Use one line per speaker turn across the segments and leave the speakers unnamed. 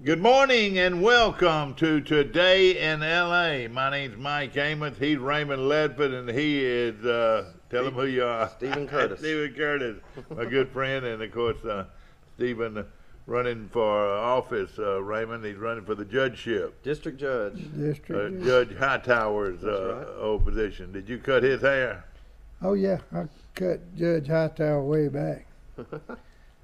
Good morning and welcome to Today in LA. My name's Mike Amos. He's Raymond Ledford, and he is, tell him who you are.
Stephen Curtis.
Stephen Curtis, my good friend, and of course, Stephen running for office, Raymond. He's running for the judgeship.
District Judge.
Judge Hightower's
right.
old position. Did you cut his hair?
Oh yeah, I cut Judge Hightower way back.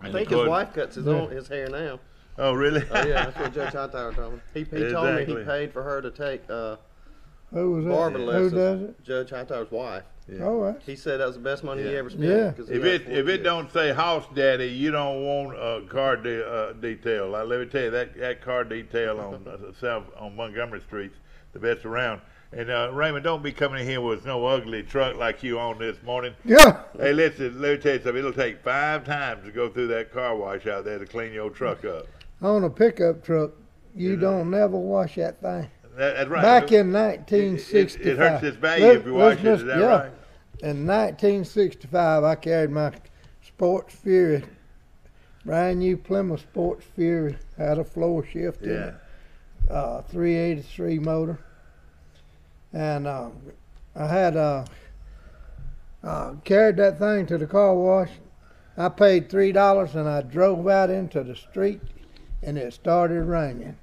I think his wife cuts his hair now.
Oh, really?
Oh yeah, that's what Judge Hightower told me. He told me he paid for her to take
Who was that?
barber lessons.
Who does it?
Judge Hightower's wife.
Yeah.
Oh, that's
He said that was the best money he ever spent.
Yeah.
'cause he
If
got
it
40
if it
years.
don't say house daddy, you don't want a car detail. Let me tell you that car detail on South on Montgomery Street's the best around. And Raymond, don't be coming in here with no ugly truck like you on this morning.
yeah.
Hey, listen, let me tell you something. It'll take 5 times to go through that car wash out there to clean your truck up.
On a pickup truck, you don't never wash that thing.
That's right.
Back in 1965.
It hurts its value if you wash it. Is that right?
In 1965, I carried my Sports Fury, brand new Plymouth Sports Fury, had a floor shift in it, 383 motor, and I had carried that thing to the car wash. I paid $3 and I drove out into the street, and it started raining.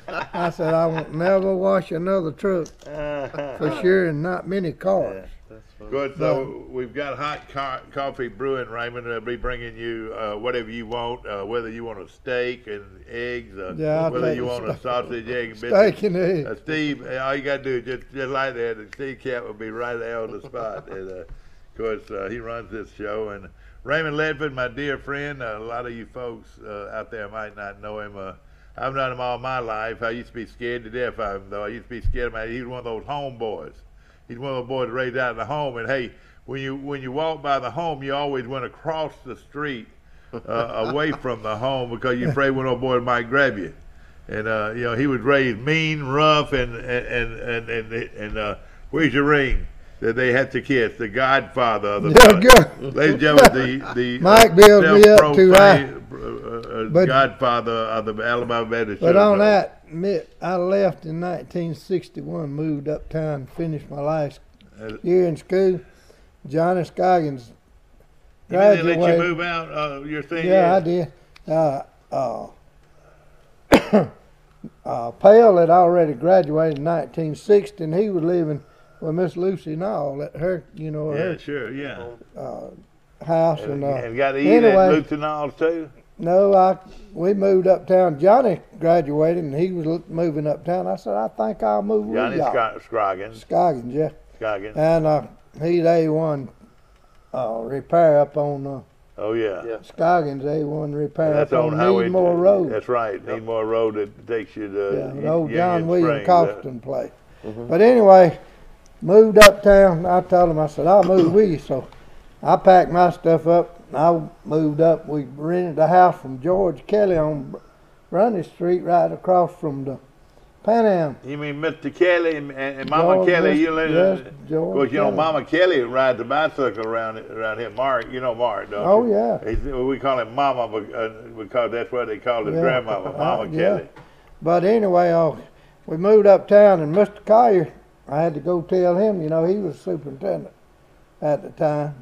I said, I won't never wash another truck for sure, and not many cars.
That's funny.
Good. So we've got hot coffee brewing, Raymond. We'll be bringing you whatever you want, whether you want a steak and eggs,
Yeah,
whether you want a sausage, egg, and biscuit.
Steak and eggs.
Steve, all you got to do is just like that, and Steve Cat will be right there on the spot. And, of course, he runs this show. And Raymond Ledford, my dear friend, a lot of you folks out there might not know him. I've known him all my life. I used to be scared to death of him, though. I used to be scared of him. He was one of those homeboys. He's one of those boys raised out in the home. And hey, when you walk by the home, you always went across the street away from the home because you're afraid one of those boys might grab you. And he was raised mean, rough, and where's your ring that they had to kiss? The Godfather of the ladies and gentlemen, the
Mike built me up too high.
Godfather of the Alabama Baptist Church.
But on that, I left in 1961, moved uptown, finished my last year in school. Johnny Scoggins
Did they
graduated.
let you move out your thing?
Yeah, I did. Pale had already graduated in 1960, and he was living with Miss Lucy Nall at her,
Yeah,
her
sure, yeah.
house.
And
And
got to eat
anyway,
at Lutonals too?
no, we moved uptown. Johnny graduated, and he was moving uptown. I said, I think I'll move
Johnny
with y'all.
Scoggins.
Scoggins, yeah.
Scoggins.
And he's A1 repair up on
Oh, yeah.
Yeah.
Scoggins, A1 repair
That's
up
on
on
Highway.
Needmore Road.
That's right. Needmore Road that takes you to
Yeah, the old
Union
John William
Springs.
Coston place. But anyway, moved uptown. I told him, I said, I'll move with you. So I packed my stuff up. I moved up. We rented a house from George Kelly on Grundy Street, right across from the Pan Am.
You mean Mr. Kelly and Mama
George,
Kelly?
yes,
You live,
yes,
of
George
course, you know
Kelly.
Mama Kelly rides the bicycle around here. Mark, you know Mark, don't
Oh,
you?
yeah.
We call him Mama because that's what they call his
Yeah.
grandmama, Mama
Yeah.
Kelly.
But anyway, we moved uptown, and Mr. Collier, I had to go tell him, he was superintendent at the time.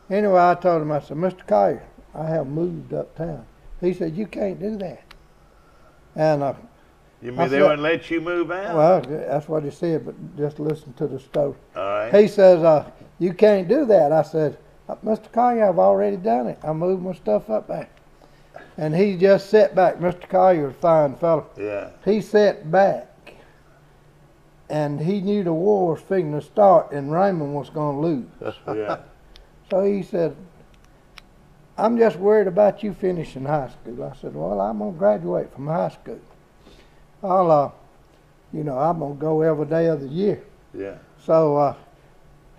Anyway, I told him, I said, Mr. Collier, I have moved uptown. He said, you can't do that. And,
You
I
mean they
said-
wouldn't let you move out?
well, that's what he said, but just listen to the story.
All right.
He says, you can't do that. I said, Mr. Collier, I've already done it. I moved my stuff up there. And he just sat back. Mr. Collier was a fine fellow.
Yeah.
He sat back, and he knew the war was fixing to start, and Raymond was going to lose.
Yeah.
So he said, I'm just worried about you finishing high school. I said, well, I'm going to graduate from high school. I'm going to go every day of the year.
Yeah.
So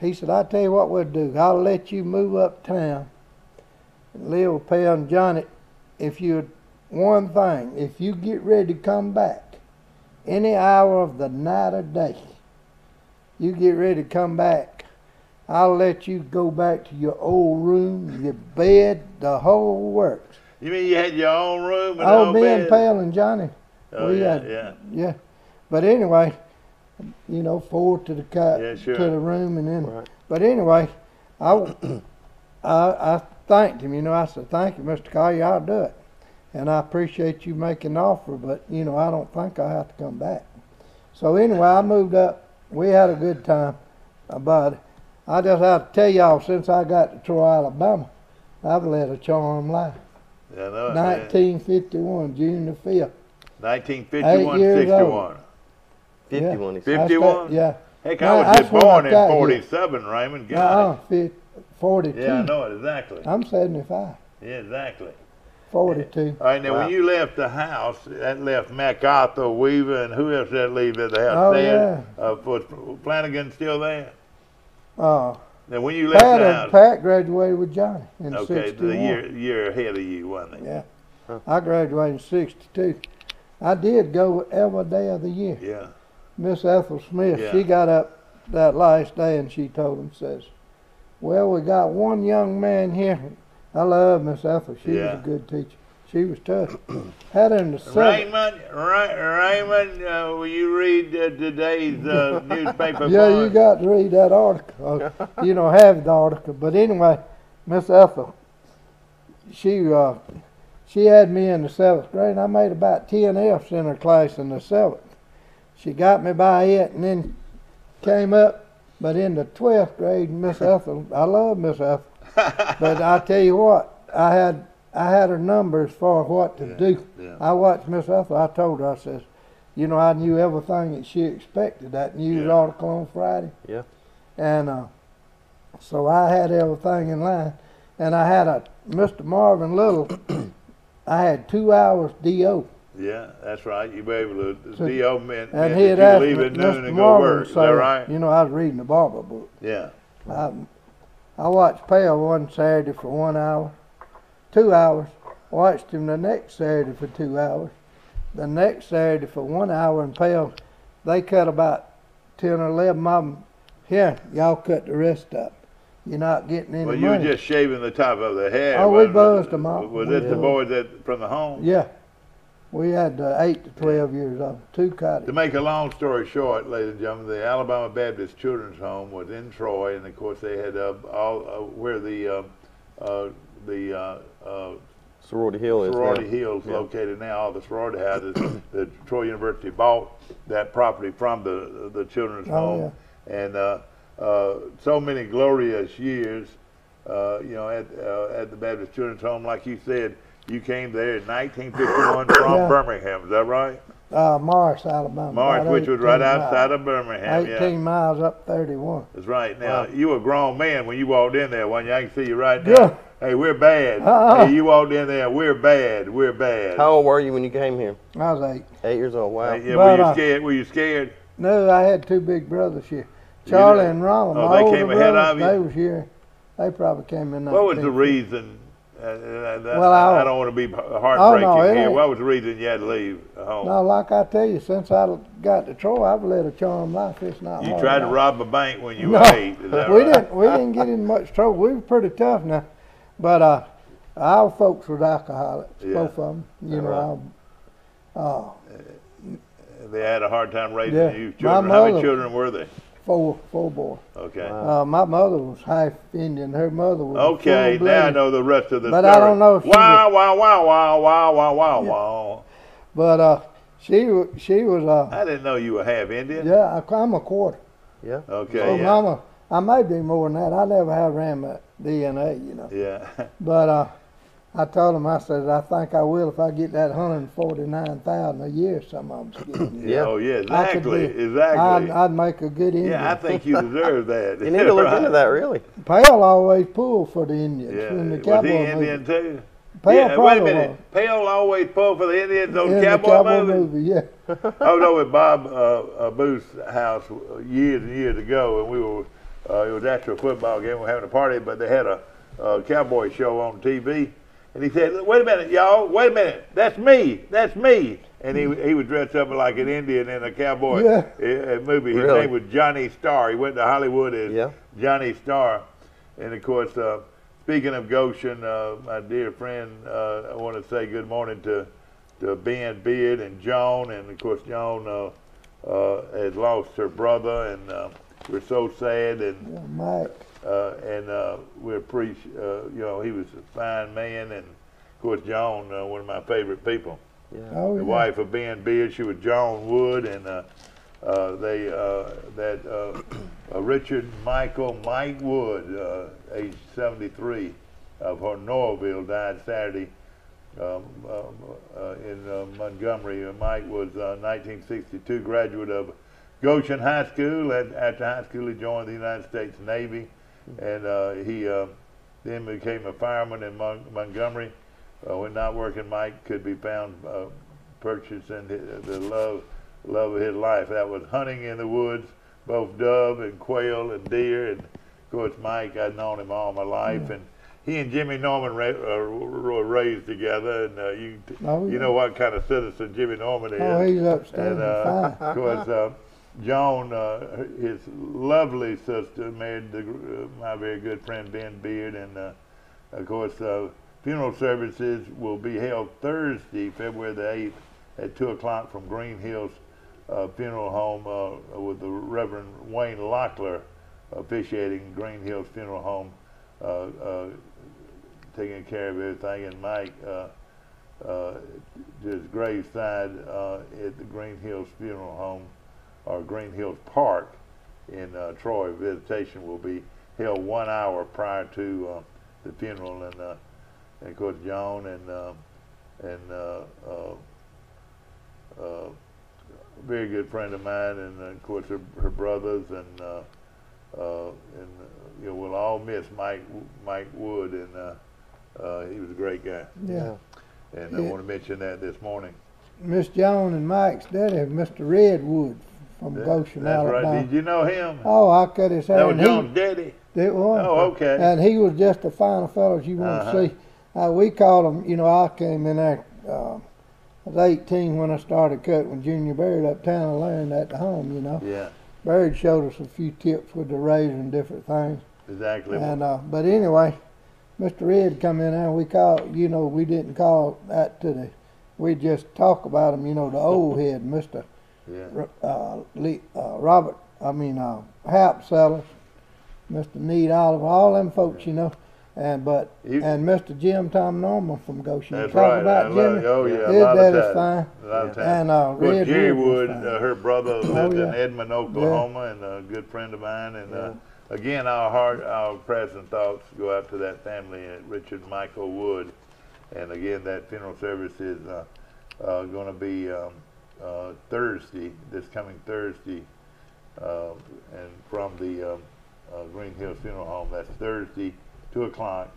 he said, I'll tell you what we'll do. I'll let you move uptown and live with Pale and Johnny if one thing, if you get ready to come back any hour of the night or day, you get ready to come back, I'll let you go back to your old room, your bed, the whole works.
You mean you had your own room and
Oh,
no
me
bed?
and Pale and Johnny
Oh,
we
yeah,
had,
yeah.
yeah. But anyway, you know, 4 to the
Yeah, sure.
to the room, and then.
Right.
But anyway, I I thanked him. You know, I said, "Thank you, Mr. Collier. I'll do it, and I appreciate you making the offer. But you know, I don't think I have to come back." So anyway, I moved up. We had a good time, but I just have to tell y'all, since I got to Troy, Alabama, I've led a charmed life.
Yeah, I know it, man.
1951, June the 5th.
1951,
8 years
61.
51.
Yeah.
He said.
51?
Yeah.
Heck,
Now,
I was
that's
just
when I
born in
got here.
47, Raymond. God.
42.
Yeah, I know it, exactly.
I'm 75.
Yeah, exactly.
42.
All right, now
Wow.
when you left the house, that left MacArthur, Weaver, and who else did that leave at the house?
Oh,
There? Was Flanagan still there?
Uh,
Now when you left the house,
Pat graduated with Johnny in
okay,
61.
the year ahead of you, wasn't he?
Yeah.
Huh.
I graduated in 62. I did go every day of the year.
Yeah.
Miss Ethel Smith,
Yeah.
she got up that last day and she told him, says, "Well, we got one young man here." I love Miss Ethel. She
Yeah.
was a good teacher. She was tough. Had her in the seventh.
Raymond, will you read today's newspaper?
Yeah,
for
you
us?
got to read that article. You know, have the article. But anyway, Miss Ethel, she had me in the 7th grade, and I made about 10 F's in her class in the 7th. She got me by it, and then came up. But in the 12th grade, Miss Ethel, I love Miss Ethel. But I tell you what, I had her number as far as what to do.
Yeah.
I watched Miss Ethel. I told her, I says, you know, I knew everything that she expected. That news
Yeah.
article on Friday.
Yeah.
And so I had everything in line. And I had a Mr. Marvin Little. I had 2 hours DO.
Yeah, that's right. You were able to
So-
DO meant
And
that
he had
you
asked
leave
me,
at noon
Mr.
and go
Marvin,
work. Is that right?
you know, I was reading the barber book.
Yeah.
I watched Pale one Saturday for 1 hour, 2 hours. Watched him the next Saturday for 2 hours. The next Saturday for 1 hour, and Pale, they cut about 10 or 11 of them. Here, y'all cut the rest up. You're not getting any
Well, you were
money.
just shaving the top of the head.
Oh, we
wasn't it?
buzzed them off.
Was
We
it the
buzzed.
boys that from the home?
Yeah. We had 8 to 12 years old, 2
To
cottages.
make a long story short, ladies and gentlemen, the Alabama Baptist Children's Home was in Troy, and of course they had where the
Sorority Hill is
sorority
now.
hills
Yeah.
located now. All the sorority houses. The Troy University bought that property from the children's
Oh,
home, and so many glorious years. You know, at the Baptist Children's Home, like you said, you came there in 1951 from
Yeah.
Birmingham. Is that right?
Morris, Alabama.
March,
about
which was
18
right
miles.
outside of Birmingham.
18
Yeah,
miles up 31.
that's right. Now
Wow.
you were a grown man when you walked in there. When I can see you right now.
Yeah.
Hey, we're bad. Hey, you walked in there. We're bad. We're bad.
How old were you when you came here?
I was 8.
8 years old. Wow.
Hey, yeah,
But,
were you scared? Were you scared?
No, I had 2 big brothers here. Charlie and Ronald.
Oh,
My
they
older
came ahead
brothers,
of you?
they was here. They probably came in.
What was the
1950.
reason?
Well,
I don't want to be heartbreaking
it
here.
ain't.
What was the reason you had to leave home?
No, like I tell you, since I got to Troy, I've led a charmed life. It's not
You
hard
tried to
life.
rob a bank when you
No,
were 8. Is that
we
right?
didn't get in much trouble. We were pretty tough now, but our folks was alcoholics,
Yeah.
both of them. You
Right.
know,
They had a hard time raising
Yeah.
you
My
children. How many
mother-
children were they?
four boys.
Okay.
Wow.
My mother was half Indian. Her mother was
Okay,
full-blooded.
now I know the rest of the
But
story.
I don't know if she
Wow, wow, wow, wow, wow, wow, wow,
Yeah.
wow.
But she was
I didn't know you were half Indian.
yeah. I'm a quarter.
Yeah.
Okay,
So
yeah.
Mama, I may be more than that. I never have ran my DNA, you know.
Yeah.
But I told him, I said, I think I will if I get that 149,000 a year. Some of them's getting. You know.
Yeah.
Oh, yeah,
I could
exactly,
be-
exactly.
I'd make a good Indian.
Yeah, I think you deserve that.
You need to look
Right.
into that, really.
Pale always pulled for the Indians
Yeah.
in the
Was
cowboy
he
movie.
Indian too?
Pale
Yeah, wait a
probably
minute.
was.
Pale always pulled for the Indians on
In the
cowboy movies?
yeah.
I was over at Bob Booth's house years and years ago, and we were. It was after a football game. We were having a party, but they had a cowboy show on TV. And he said, "Wait a minute, y'all. Wait a minute. That's me. That's me." And he was dressed up like an Indian in a cowboy movie. His
Really?
name was Johnny Starr. He went to Hollywood as
Yeah.
Johnny Starr. And of course, speaking of Goshen, my dear friend, I want to say good morning to to Ben Beard and Joan, and of course Joan had lost her brother, and we're so sad, and
Mike.
we appreciate, he was a fine man, and of course Joan, one of my favorite people.
Yeah.
Oh,
The
yeah.
wife of Ben Beard, she was Joan Wood, and Richard Michael Mike Wood, age 73, of Norville, died Saturday in Montgomery. Mike was 1962 graduate of Goshen High School. After high school, he joined the United States Navy, and he then became a fireman in Montgomery. When not working, Mike could be found purchasing the love of his life. That was hunting in the woods, both dove and quail and deer. And of course, Mike, I'd known him all my life, and he and Jimmy Norman were raised together. And you know what kind of citizen Jimmy Norman is.
Oh, he's upstanding fine.
Of course, Joan, his lovely sister, married my very good friend Ben Beard, and of course, funeral services will be held Thursday, February the 8th, at 2 o'clock from Green Hills Funeral Home with the Reverend Wayne Locklear officiating Green Hills Funeral Home, taking care of everything. And Mike, his graveside at the Green Hills Funeral Home, or Green Hills Park in Troy. Visitation will be held 1 hour prior to the funeral, and of course Joan and very good friend of mine, and of course her brothers, and we'll all miss Mike Wood, and he was a great guy.
Yeah.
And I want to mention that this morning.
Miss Joan and Mike's daddy, Mr. Redwood from Goshen,
That's
Alabama.
right. Did you know him?
Oh, I cut his hair.
That was
and he-
John's daddy.
It was.
Oh, okay.
And he was just a fine fellow as you want to see. We called him, I came in there, I was 18 when I started cutting with Junior Baird uptown. I learned at the home,
Yeah,
Baird showed us a few tips with the razor and different things.
exactly.
And but anyway, Mr. Red come in there and we called, we didn't call that to the, we just talk about him, the old head, Mr.
Yeah.
Robert, Hap Sellers, Mr. Need Oliver, all them folks, and Mr. Jim Tom Norman from Goshen.
That's
Talk
right.
about
I
Jimmy.
love, oh yeah,
His
a lot of
daddy's
time.
fine.
A lot of time.
And
Of course,
Red
Jerry
Wood
Wood,
was fine.
her brother lived in
yeah.
Edmond, Oklahoma, and a good friend of mine. And again, our prayers and thoughts go out to that family, Richard Michael Wood. And again, that funeral service is going to be Thursday, this coming Thursday, and from the Green Hills Funeral Home. That's Thursday, 2 o'clock,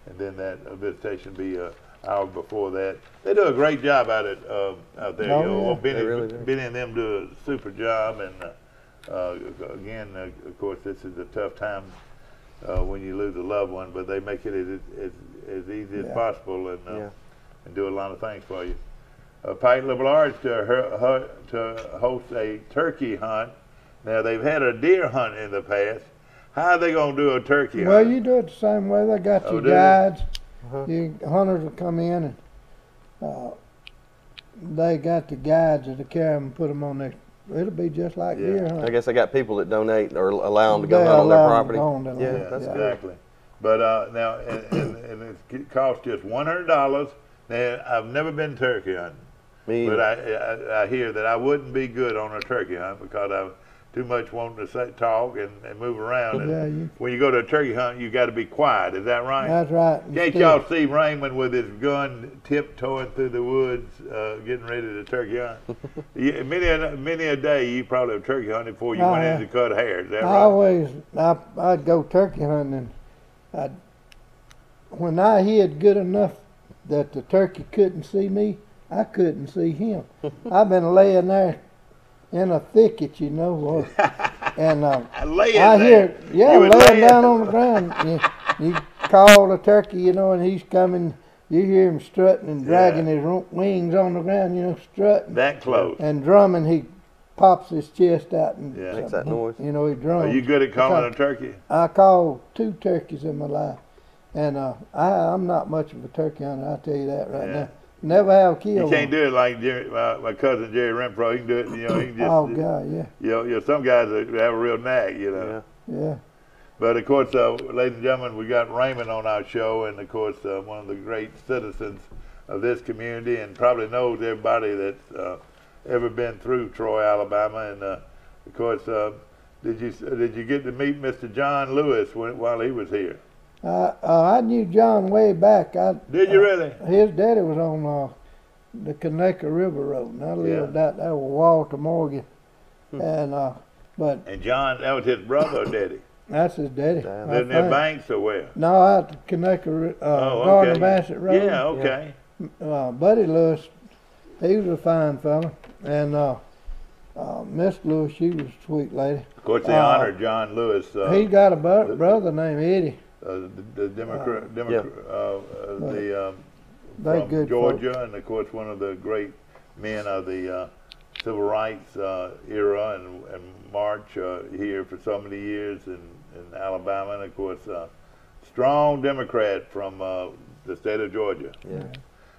and then that visitation will be an hour before that. They do a great job out there.
Oh, yeah.
Benny,
They really do.
Benny and them do a super job, and again, of course, this is a tough time when you lose a loved one, but they make it as easy as possible, and do a lot of things for you. Pike LeBlarge to host a turkey hunt. Now, they've had a deer hunt in the past. How are they going to do a turkey
Well,
hunt?
you do it the same way. They got your
do they?
guides. Your hunters will come in and they got the guides that'll carry them and put them on their. It'll be just like deer
I
hunting.
guess they got people that donate or allow them to go
They
hunt on their
allow 'em
property.
to go on their
Yeah,
land.
that's
Yeah.
good.
Exactly. But now, and it costs just $100. Now, I've never been turkey hunting,
Me
but
either.
I hear that I wouldn't be good on a turkey hunt because I'm too much wanting to talk and move around. And
Yeah,
when you go to a turkey hunt, you got to be quiet. Is that right?
That's right.
Can't y'all see Raymond with his gun tiptoeing through the woods, getting ready to turkey hunt? Many a day you probably have turkey hunted before you went in to cut hair. Is that right?
I'd go turkey hunting. And when I hid good enough that the turkey couldn't see me, I couldn't see him. I've been laying there in a thicket, and
Laying
I
there.
hear,
You was
laying down on the ground. You call the turkey, and he's coming. You hear him strutting and dragging his wings on the ground, strutting
That close.
and drumming. He pops his chest out and
Yeah.
Makes that noise.
he drums.
Are you good at calling a turkey?
I called 2 turkeys in my life, and I'm not much of a turkey hunter. I'll tell you that right
Yeah.
now. Never have
You
killed
can't
one.
do it like my cousin Jerry Renfro. He can do it. You know, he can just.
Oh God, yeah,
Some guys that have a real knack. You know.
Yeah.
yeah.
But of course, ladies and gentlemen, we got Raymond on our show, and of course, one of the great citizens of this community, and probably knows everybody that's ever been through Troy, Alabama. And of course, did you get to meet Mr. John Lewis while he was here?
I knew John way back.
Did you really?
His daddy was on the Conecuh River Road, and I lived out there with Walter Morgan. And but
And John, that was his brother or daddy?
that's his daddy.
Damn.
I
Living in
think.
Banks or where?
No, out the Conecuh, Gardner
okay.
Bassett Road.
Yeah, okay.
Buddy Lewis, he was a fine fella, and Miss Lewis, she was a sweet lady.
Of course, they honored John Lewis.
He got a brother named Eddie.
The Democrat,
They
from
good
Georgia,
folks.
and of course one of the great men of the civil rights era, and march here for so many years in Alabama, and of course strong Democrat from the state of Georgia.
Yeah.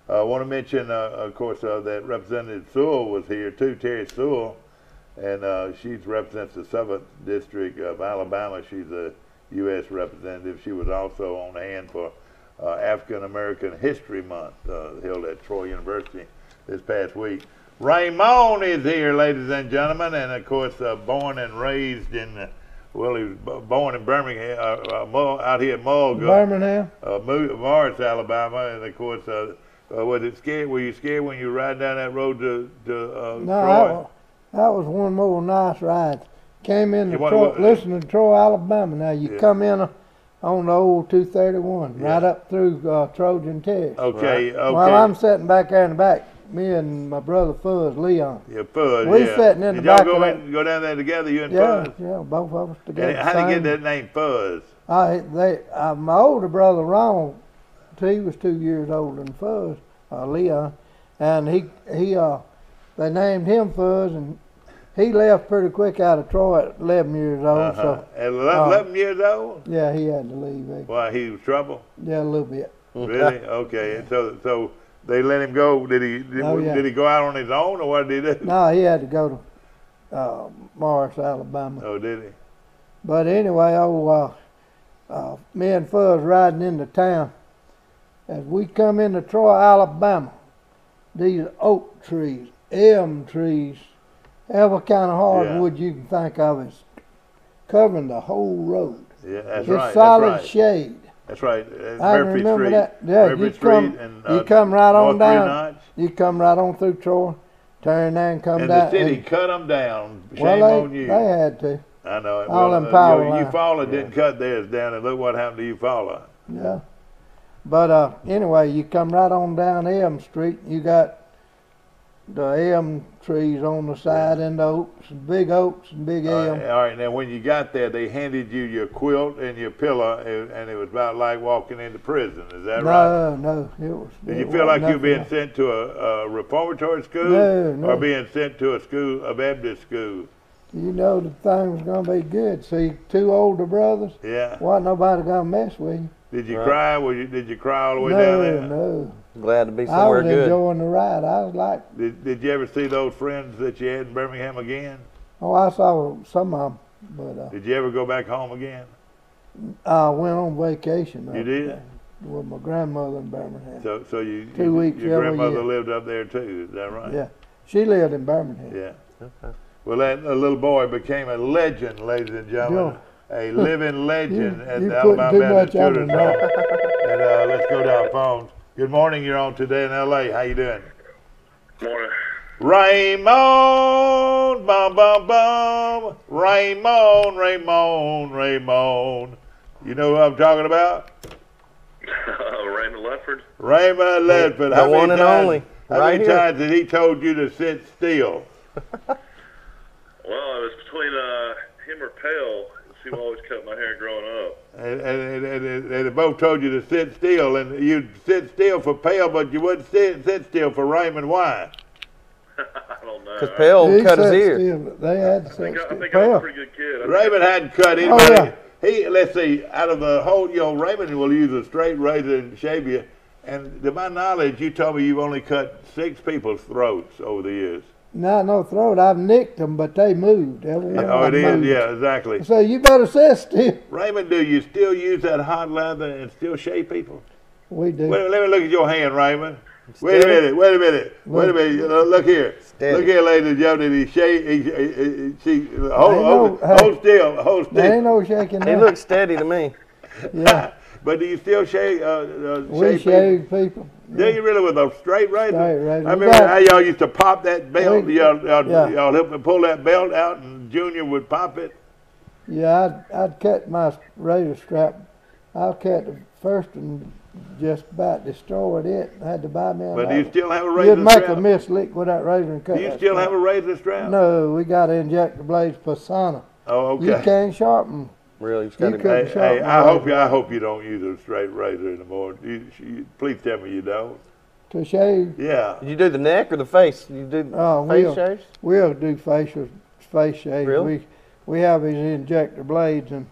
I want to mention, of course, that Representative Sewell was here too, Terry Sewell, and she represents the 7th District of Alabama. She's a U.S. representative. She was also on hand for African American History Month held at Troy University this past week. Raymond is here, ladies and gentlemen, and of course born and raised in, well, he was born in Birmingham, out here at Mulga,
Birmingham.
Morris, Alabama, and of course, was it scared? Were you scared when you were riding down that road to
No,
Troy?
that was one more nice ride. Came in
You
to
wanna
Troy,
go-
listen to Troy, Alabama. Now you
Yeah.
come in on the old 231, right
Yeah.
up through Trojan Terrace.
Okay, okay.
While I'm sitting back there in the back, me and my brother Fuzz, Leon.
Yeah, Fuzz,
we
yeah.
sitting in
Did
the
y'all
back
go,
of
go down there together, you and
Yeah,
Fuzz?
yeah, both of us together.
And how did you get
same.
that name, Fuzz?
My older brother Ron, he was 2 years older than Fuzz, Leon, and they named him Fuzz, and he left pretty quick out of Troy at 11 years old. So
At 11 years old?
yeah, he had to leave.
Why, he was trouble?
Yeah, a little bit.
Really? Okay. And so they let him go. Did he go out on his own, or what did he do?
No, he had to go to Morris, Alabama.
Oh, did he?
But anyway, me and Fuzz riding into town. As we come into Troy, Alabama, these oak trees, elm trees, every kind of hardwood you can think of is covering the whole road.
Yeah, that's
It's
right.
solid
That's right.
shade.
That's right.
I
Murphy
remember
Street.
that. Yeah,
Murphy
you
Street
come-
and
you come right on
North Three
down.
Notch.
You come right on through Troy, turn there and come
And
down.
the city cut them down. Shame
well,
on you.
they had to.
I know it.
all them power lines.
Eufaula didn't cut theirs down, and look what happened to Eufaula.
Yeah. But anyway, you come right on down Elm Street. You got the elm trees on the side and the oaks, big oaks and big elm.
All right, now when you got there, they handed you your quilt and your pillow, and it was about like walking into prison. Is that right?
No, it was.
Did you
it
feel like
wasn't
you were being
nothing.
sent to a reformatory school,
No.
or being sent to a school, a Baptist school?
You know the thing was gonna be good. See, two older brothers,
Yeah.
wasn't nobody gonna mess with you.
Did you
Right.
cry? Did you cry all the way down there?
No.
Glad to be
I
somewhere
was
good.
enjoying the ride. I was like,
Did you ever see those friends that you had in Birmingham again?
oh, I saw some of them, but
Did you ever go back home again?
I went on vacation.
You did?
With my grandmother in Birmingham.
So you
2 weeks
your
every
grandmother
year.
lived up there too. Is that right?
Yeah, she lived in Birmingham.
Yeah.
Okay.
Well, that little boy became a legend, ladies and gentlemen. A living legend at
you
the
putting
Alabama
too
Baptist
much on
Children's
him,
Home. And let's go to our phones. Good morning. You're on Today in L.A. How you doing?
Morning.
Raymond, bum bum bum. Raymond. You know who I'm talking about?
Raymond Ledford.
Raymond Ledford.
The one and only,
How
right
many
here.
times did he told you to sit still?
Well, it was between him or Pale. He always cut my hair growing up.
And they both told you to sit still, and you'd sit still for Pale, but you wouldn't sit still for Raymond. Why?
I don't know.
Because Pale
He
cut his
sat
ear.
still. They had to
I
sit
think, I
still.
think I was a
Well,
pretty good kid.
Raymond hadn't cut
Oh,
anybody.
yeah.
Let's see, out of the whole, Raymond will use a straight razor and shave you, And to my knowledge, you told me you've only cut 6 people's throats over the years.
Not no throat. I've nicked them, but they moved. Every one
Oh,
of
it
them
is.
moved.
Yeah, exactly.
So you better sit still.
Raymond, do you still use that hot leather and still shave people?
We do.
Wait, let me look at your hand, Raymond. Wait a minute. Look here.
Steady.
Look here, ladies and gentlemen. He shave. Hold still.
There ain't no shaking
He
that.
looks steady to me.
Yeah,
But do you still shave?
we shave people.
Do you really with a straight razor?
Straight razor.
I
We
remember
got-
how y'all used to pop that belt.
Yeah.
Y'all help me pull that belt out, and Junior would pop it.
Yeah, I'd cut my razor strap. I cut the first and just about destroyed it. I had to buy me another.
But do you still have a razor
You'd make
strap?
a mislick with that razor and cut
Do you
that
still
strap.
have a razor strap?
No, we got to inject the blades Pasana.
Oh,
You
okay.
can't sharpen.
Really, he's
You
got
could-
to.
Hey,
sharpen
I
the
hope
razor.
I hope you don't use a straight razor anymore. Please tell me you don't.
To shave,
Yeah.
Did you do the neck or the face? You do
Oh,
face
we'll-
shaves?
we'll do face shave.
Really?
We have these injector blades and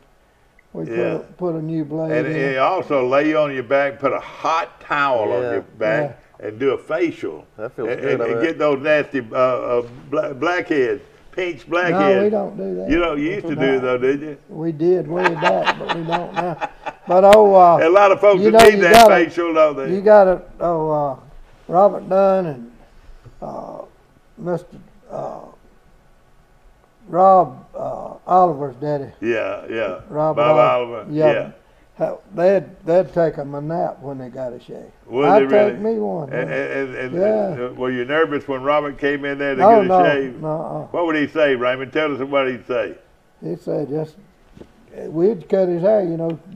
we
Yeah.
put a new blade
And
in.
he also lay you on your back, put a hot towel on
Yeah.
your back, and do a facial.
That feels
and,
good,
And,
I
and
bet.
get those nasty blackheads, pinch
No,
blackheads.
we don't do that.
You used to do it though, did you?
We did way back, but we don't now. But
A lot of folks
you
that
know,
need
you
that
gotta-
facial, don't they?
you got to Robert Dunn and Mr. Rob Oliver's daddy.
Yeah.
Robert
Bob
Oliver.
Oliver.
Yeah. They'd take them a nap when they got a shave.
Would
I'd
they really?
take me one.
And
Yeah.
were you nervous when Robert came in there to
No,
get a
no,
shave?
no.
What would he say, Raymond? Tell us what he'd say.
He said we'd cut his hair,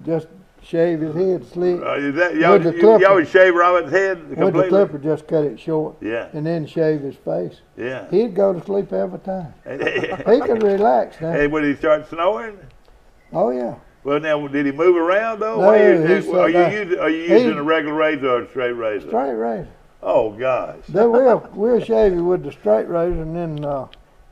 just shave his head slick.
Is that,
With the
you
clipper.
always shave Robert's head completely?
With the clipper, just cut it short.
Yeah.
And then shave his face.
Yeah.
He'd go to sleep every time.
Hey,
He could relax now.
when he start snoring?
Oh, yeah.
Well, now, did he move around though?
No,
Why
he said
are you
that-
using a regular razor or a straight razor?
Straight razor.
Oh gosh.
Then we'll shave you with the straight razor and then,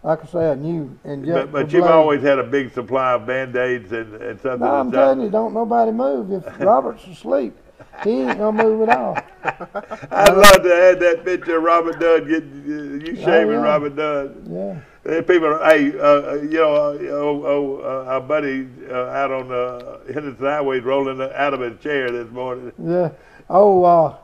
like I say, a new injector
But you've
blade.
always had a big supply of Band-Aids and something.
No, I'm telling you, don't nobody move. If Robert's asleep, he ain't gonna move at all.
I'd love to have that picture of Robert Dunn getting you shaving
yeah.
Robert Dunn.
Yeah.
People, hey, our buddy out on Henderson Highway rolling out of his chair this morning.
Yeah. Oh,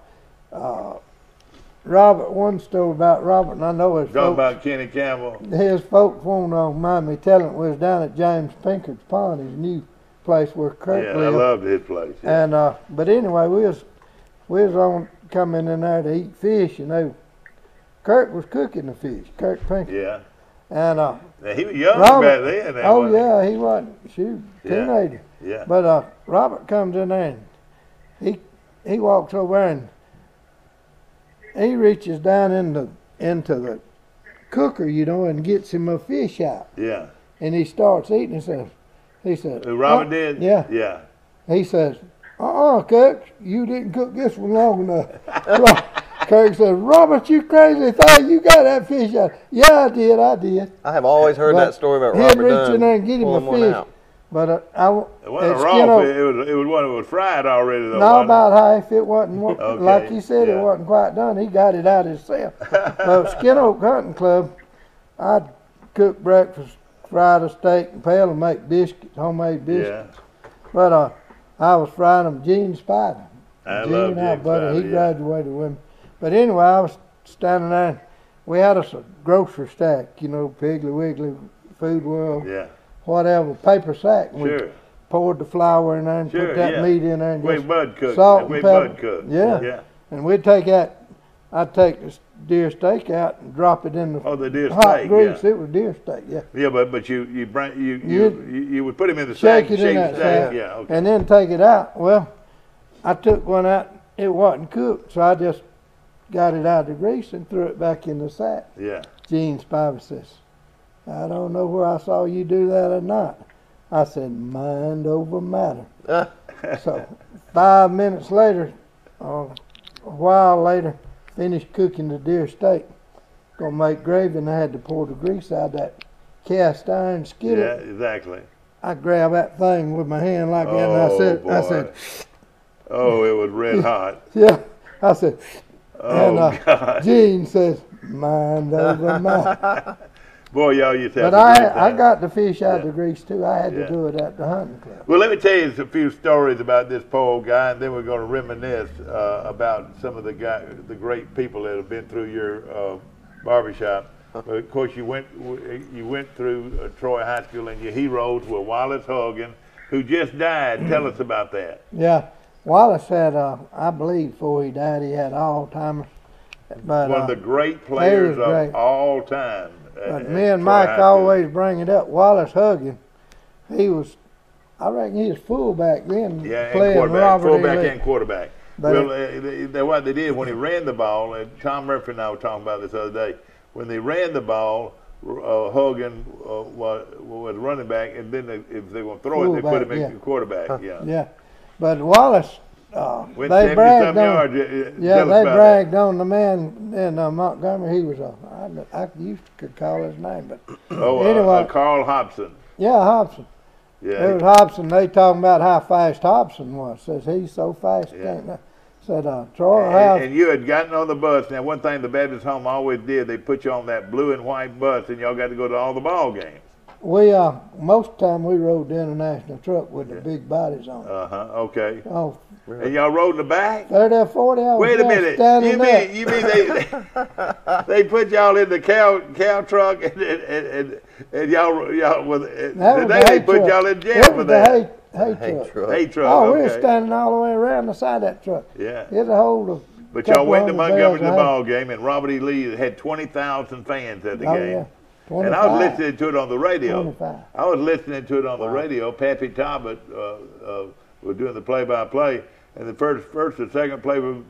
Robert, one story about Robert, and I know his
Talking
folks,
about Kenny Campbell.
his folks won't mind me telling it, was down at James Pinker's Pond, his new place where Kirk
Yeah, I
lived.
loved his place. Yeah.
And but anyway, we was on coming in there to eat fish, Kirk was cooking the fish, Kirk Pinker.
Yeah.
And
Now, he was young
Robert-
back then.
oh
wasn't
yeah, he wasn't teenager.
he? Yeah.
But Robert comes in there and he walks over there and he reaches down into the cooker, and gets him a fish out.
Yeah.
And he starts eating. He said,
Robert did?
Yeah.
Yeah.
He says, Kirk, you didn't cook this one long enough. Kirk says, Robert, you crazy thing, you got that fish out. Yeah, I did.
I have always heard
But
that story about
he'd
Robert
reach
Dunn
in there and get him a
pulling one
fish.
out.
But
It wasn't
at
raw
Skin Oak-
fish. It was one that was fried already, though.
No,
wasn't it?
about half. It wasn't
Okay,
like he said.
yeah.
It wasn't quite done. He got it out himself. But Skin Oak Hunting Club, I'd cook breakfast, fry the steak, and pail and make biscuits, homemade biscuits.
Yeah.
But I was frying them. Gene Spider.
I
Gene,
love
our
Gene
buddy,
Spider,
he
yeah.
graduated with me. But anyway, I was standing there. And we had us a grocery stack, Piggly Wiggly, Food World,
Yeah.
whatever, paper sack. And we
Sure.
poured the flour in there and
Sure,
put that
yeah.
meat in there and
Way
just
Bud cooked.
salt and
Way
pepper.
Bud cooked.
Yeah.
Yeah.
And I'd take this deer steak out and drop it in the
Oh, the deer
hot
steak.
grease.
Yeah.
It was deer steak, yeah.
Yeah, but you would put him in the
Shake
sack,
it in
the
that
sack.
sack,
Yeah. Okay.
and then take it out. Well, I took one out. It wasn't cooked, so I just got it out of the grease and threw it back in the sack.
Yeah.
Gene Spiver says, I don't know where I saw you do that or not. I said, mind over matter. So 5 minutes later, a while later, finished cooking the deer steak. Gonna make gravy, and I had to pour the grease out of that cast iron
Yeah.
skillet.
Exactly.
I grabbed that thing with my hand like that, and
Oh,
I said,
Oh, it was red hot.
yeah. I said,
Oh,
and
God.
Gene says, mind over mine.
Boy, y'all used to have
But
a great
I
time.
got the fish out
Yeah.
of the grease too. I had
Yeah.
to do it at the hunting club.
Well, let me tell you a few stories about this poor old guy, and then we're going to reminisce about some of the great people that have been through your barbershop. But of course, you went through Troy High School, and your heroes were Wallace Hogan, who just died. Tell us about that.
Yeah, Wallace had, I believe, before he died, he had Alzheimer's. But
One of the great players of
great.
all time.
But me and Mike always bring it up. Wallace Huggin, he was, I reckon he was fullback then,
Yeah, and
playing
quarterback,
Robert E.
fullback
Lee.
and quarterback.
But
Well, what they did when he ran the ball, and Tom Murphy and I were talking about this the other day, when they ran the ball, Hogan was running back, and then if they were going to throw it, they put him
Fullback,
in quarterback. Yeah.
Yeah, but Wallace,
Went
they bragged
70-something
on.
yards.
Yeah,
Tell us
they
about
bragged on the man in Montgomery. He was I used to call his name, but
that. Oh,
anyway.
Carl Hobson.
yeah, Hobson.
Yeah.
It was Hobson. They talking about how fast Hobson was. Says he's so fast.
Yeah.
Can't. Said Troy House.
And you had gotten on the bus. Now, one thing the Baptist Home always did, they put you on that blue and white bus, and y'all got to go to all the ball games.
We most of the time we rode the international truck with the big bodies on it.
Okay.
Oh,
And y'all rode in the back?
30 or 40 hours.
Wait a minute. You mean they put y'all in the cow truck and y'all was today they put y'all in jail for that.
Hay truck.
Hay truck.
Oh, we were
Okay.
standing all the way around the side of that truck.
Yeah.
It's a hold of.
But y'all went to
couple
Montgomery to the
hundred bales
ball game, and Robert E. Lee had 20,000 fans at the
of hay.
game.
Oh, yeah. 25.
And I was listening to it on the radio.
25.
I was listening to it on the radio. Pappy Talbot was doing the play-by-play, and the first or second play from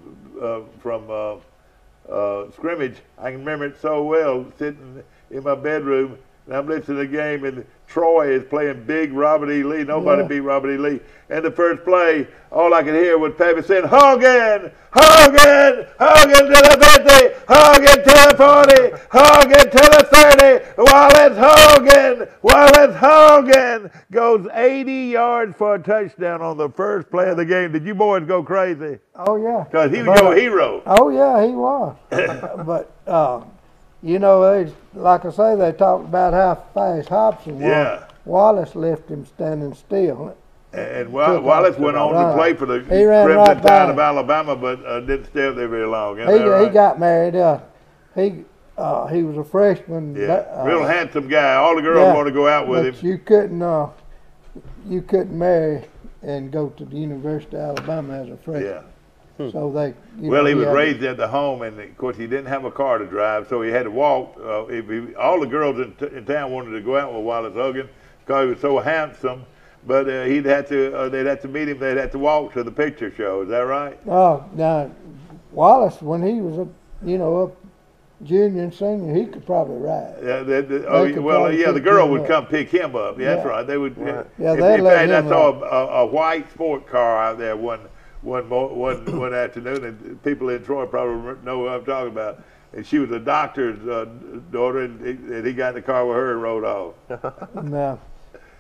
scrimmage, I can remember it so well, sitting in my bedroom, and I'm listening to the game, and Troy is playing big Robert E. Lee. Nobody
Yeah.
beat Robert E. Lee. And the first play, all I could hear was Pappy saying, Hogan, Hogan, Hogan to the 50, Hogan to the 40, Hogan to the 30, Wallace Hogan goes 80 yards for a touchdown on the first play of the game. Did you boys go crazy?
Oh, yeah.
Because he was your hero.
Oh, yeah, he was. But, you know, like I say, they talked about how fast Hobson was.
Yeah.
Wallace left him standing still.
And Wallace went on to play for the
He ran
Crimson
right by
Tide
him.
of Alabama, but didn't stay up there very long. Isn't that
He
right?
got married. He was a freshman.
Yeah, real handsome guy. All the girls want to go out with
but
him.
you couldn't marry and go to the University of Alabama as a freshman.
Yeah.
So they.
Well, he was
had-
raised at the home, and of course he didn't have a car to drive, so he had to walk. All the girls in town wanted to go out with Wallace Hogan because he was so handsome, but they'd have to meet him. They'd have to walk to the picture show. Is that right?
Oh, now Wallace, when he was a junior and senior, he could probably ride.
Yeah,
could
the
probably
girl
pick him
would
up.
come pick him up. Yeah, that's
Yeah.
right. They would.
Right.
Yeah,
in
they let
fact, I
him
saw a white sport car out there one afternoon, and people in Troy probably know what I'm talking about. And she was a doctor's daughter, and he got in the car with her and rode off.
Now,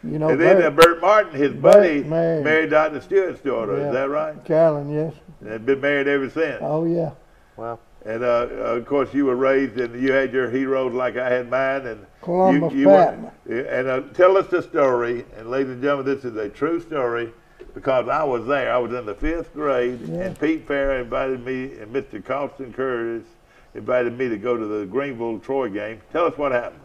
you know,
And then Bert Martin, his buddy,
married.
married Dr. Stewart's daughter.
Yeah.
Is that right?
Carolyn, yes.
And been married ever since.
Oh, yeah.
Wow.
And of course, you were raised, and you had your heroes like I had mine. And
Columbus
you were-
Patton.
And tell us the story. And ladies and gentlemen, this is a true story because I was there. I was in the 5th grade, and Pete Farrer invited me, and Mr. Colston Curtis invited me to go to the Greenville Troy game. Tell us what happened.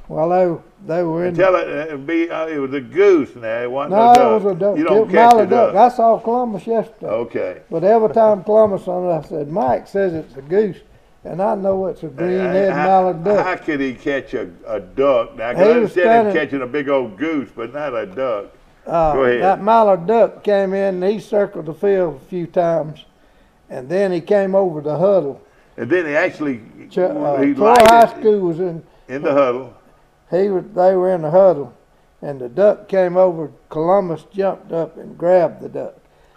Well, they were in.
Tell it. It was a goose. Now it wasn't
No,
a duck.
it was a duck.
You don't
It-
catch a
mallard
duck.
I saw Columbus yesterday.
Okay.
But every time Columbus on it, I said, Mike says it's a goose, and I know it's a green-headed mallard duck.
How could he catch a duck? Now, I
He
can
was
understand him
standing-
catching a big old goose, but not a duck. Go ahead.
That mallard duck came in, and he circled the field a few times, and then he came over the huddle.
And then he actually he
Troy High
lighted
School was in
the huddle.
They were in the huddle, and the duck came over. Columbus jumped up and grabbed the duck.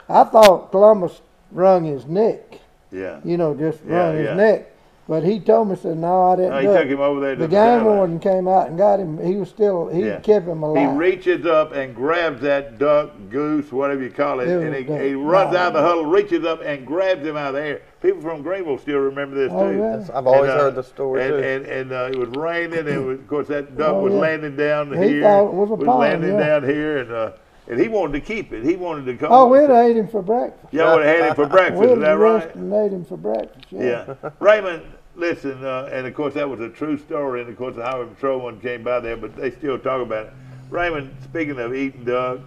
I thought Columbus wrung his neck,
Yeah.
just
Yeah,
wrung
yeah.
his neck. But he told me, said, no, I didn't
No, he
do
took
it.
him over there to
The
the
game
satellite.
warden came out and got him. He was still, he
Yeah.
kept him
He
alive.
reaches up and grabs that duck, goose, whatever you call it,
It
and
was
he
duck.
runs
No.
out of the huddle, reaches up and grabs him out of the air. People from Greenville still remember this
Oh,
too.
yeah.
I've always
And,
heard the story
and,
too.
And it was raining, and it was, of course that duck
Oh,
was
yeah.
landing down
He
here,
thought it was a pond,
landing
yeah.
down here, and he wanted to keep it. He wanted to come.
Oh, we'd have ate him for breakfast.
Y'all would have had him for breakfast.
We'd
Is that
have
right?
roasted and ate him for breakfast.
Yeah. Raymond, listen, and of course that was a true story, and of course the highway patrolman came by there, but they still talk about it. Raymond, speaking of eating duck,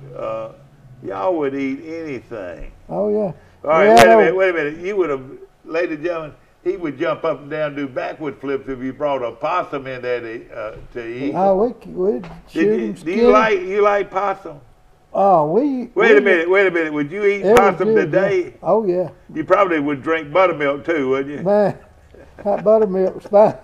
y'all would eat anything.
Oh, yeah.
All right,
Yeah,
wait a minute. You would have, ladies and gentlemen, he would jump up and down, do backward flips if you brought a possum in there to eat.
Oh, we'd shoot him,
Do
skin
you
him.
like possum?
Oh,
Wait a minute. Would you eat
It was
possum
good,
today?
yeah. Oh, yeah.
You probably would drink buttermilk too, wouldn't you?
Man, that buttermilk was fine.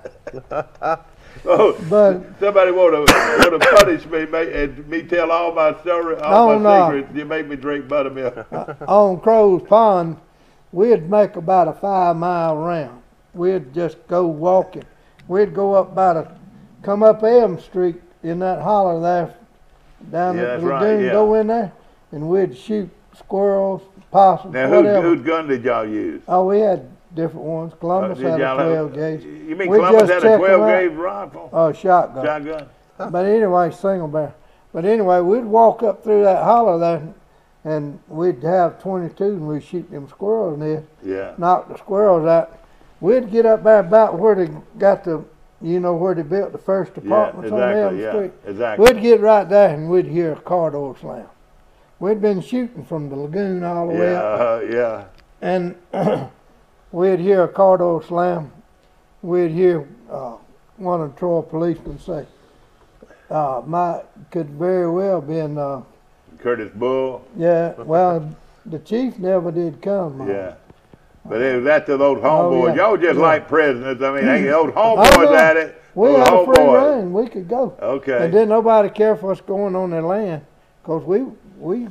Oh,
But
somebody want to punish me and me tell all my story, all
Oh,
my
no.
secrets. You make me drink buttermilk.
on Crow's Pond, we'd make about a 5-mile round. We'd just go walking. We'd go up come up Elm Street in that holler there, down
Yeah,
the
that's right,
lagoon,
yeah.
go in there, and we'd shoot squirrels, possums,
Now,
whatever.
whose gun did y'all use?
Oh, we had different ones. Columbus
Did
had a
y'all have-
12 gauge.
You mean
We
Columbus
just
had a
check
12
them out.
gauge rifle?
Oh, shotgun.
Shotgun?
But anyway, single barrel. But anyway, we'd walk up through that holler there, and we'd have 22, and we'd shoot them squirrels near,
Yeah.
knock the squirrels out. We'd get up there about where they got where they built the first
Yeah,
apartments on Elm
exactly. Yeah,
Street.
exactly.
We'd get right there, and we'd hear a car door slam. We'd been shooting from the lagoon all the way up,
Yeah.
and we'd hear a car door slam. We'd hear one of the Troy policemen say, could very well been,
Curtis Bull.
yeah, well, the chief never did come.
Yeah. But it was after those homeboys.
yeah.
Y'all just
Yeah.
like prisoners. I mean, hey, those
Oh,
homeboys
no.
at it.
We
Those
had a free
homeboys.
reign. We could go.
Okay.
And didn't nobody care for us going on their land, 'cause we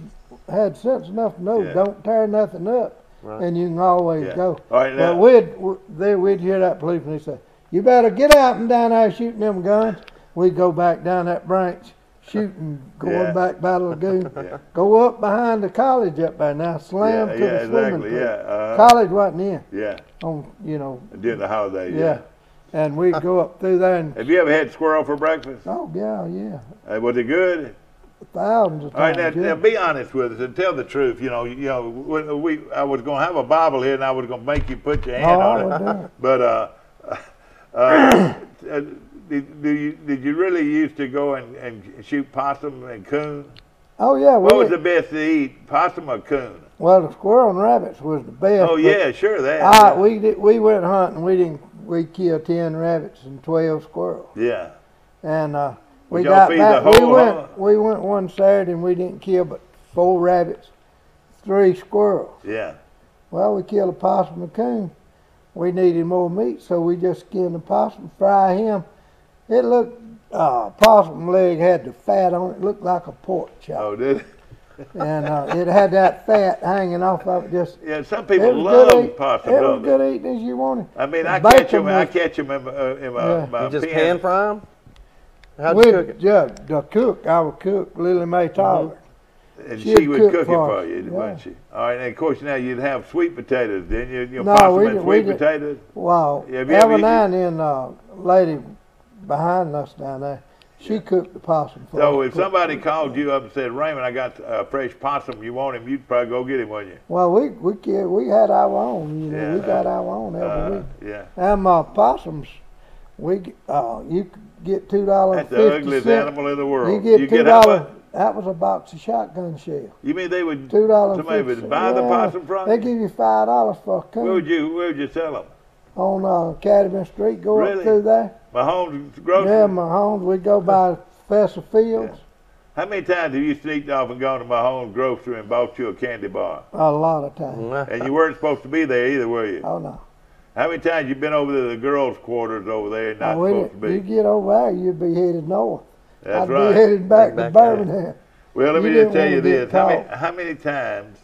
had sense enough to know
Yeah.
don't tear nothing up,
Right.
and you can always
Yeah.
go.
All right, now.
But we'd hear that policeman say, "You better get out and down there shooting them guns." We'd go back down that branch, shooting, going
Yeah.
back by the lagoon.
Yeah.
Go up behind the college up there now, slam
Yeah,
to
yeah,
the swimming
exactly.
pool.
Yeah.
College wasn't in
Yeah.
on,
During the holidays.
yeah. And we'd go up through there and,
Have you ever had squirrel for breakfast?
oh yeah,
Was it good?
thousands of
All right,
times.
now
yeah.
be honest with us and tell the truth. I was going to have a Bible here and I was going to make you put your hand
Oh,
on
I
it.
would do it.
But did you really used to go and shoot possum and coon?
Oh yeah,
What was the best to eat, possum or coon?
well, the squirrel and rabbits was the best.
Oh
but
yeah, sure that.
we went hunting. We killed 10 rabbits and 12 squirrels,
Yeah.
and we
Would y'all
got
feed
back.
the whole hunt?
We went one Saturday and we didn't kill but 4 rabbits, 3 squirrels.
Yeah.
Well, we killed a possum and a coon. We needed more meat, so we just skinned the possum, fry him. It looked possum leg had the fat on it. It looked like a pork chop.
Oh, did it?
And it had that fat hanging off of it. Just
Yeah, some
it
people
was
love
good.
possum,
It was
don't they?
good eating as you wanted.
I mean, I
The
catch
bacon
them. I
was-
catch them in my
Yeah.
my
You just
pen.
pan fry them? How'd you cook it?
Yeah, the cook, our cook, Lily Mae Tyler.
And
She'd
she would
cook
cook it
for
for
us,
you,
yeah.
wouldn't she? All right, and of course now you'd have sweet potatoes, didn't you? You know,
No,
possum
we
and
didn't-
sweet
we didn't.
potatoes.
Wow.
Yeah, have you ever
Every
eaten-
now and then, lady behind us down there, she cooked the possum for
So
us.
if somebody called you up and said, Raymond, I got a fresh possum, you want him, you'd probably go get him, wouldn't you?
Well, we had our own,
Yeah,
we got our own every week.
Yeah.
And possums, you could get $2.50.
That's the ugliest animal in the world.
You get
how much?
$2. That was a box of shotgun shell.
You mean they would,
$2.
somebody would buy the possum from
They
you?
give you $5 for a coon.
Where would you sell them?
On Academy Street, go
Really?
up through there.
Mahomes Grocery?
Yeah, Mahomes, we go by Fessa Fields
How many times have you sneaked off and gone to Mahomes Grocery and bought you a candy bar?
a lot of times.
And you weren't supposed to be there either, were you?
Oh no.
How many times you been over to the girls' quarters over there and not
Oh,
supposed to
you
be?
get over there, you'd be headed north.
That's
I'd
right.
be headed back to
Back there.
Birmingham.
Well, let
You
me just
didn't
tell
wanna
you
get
this. How
caught.
many times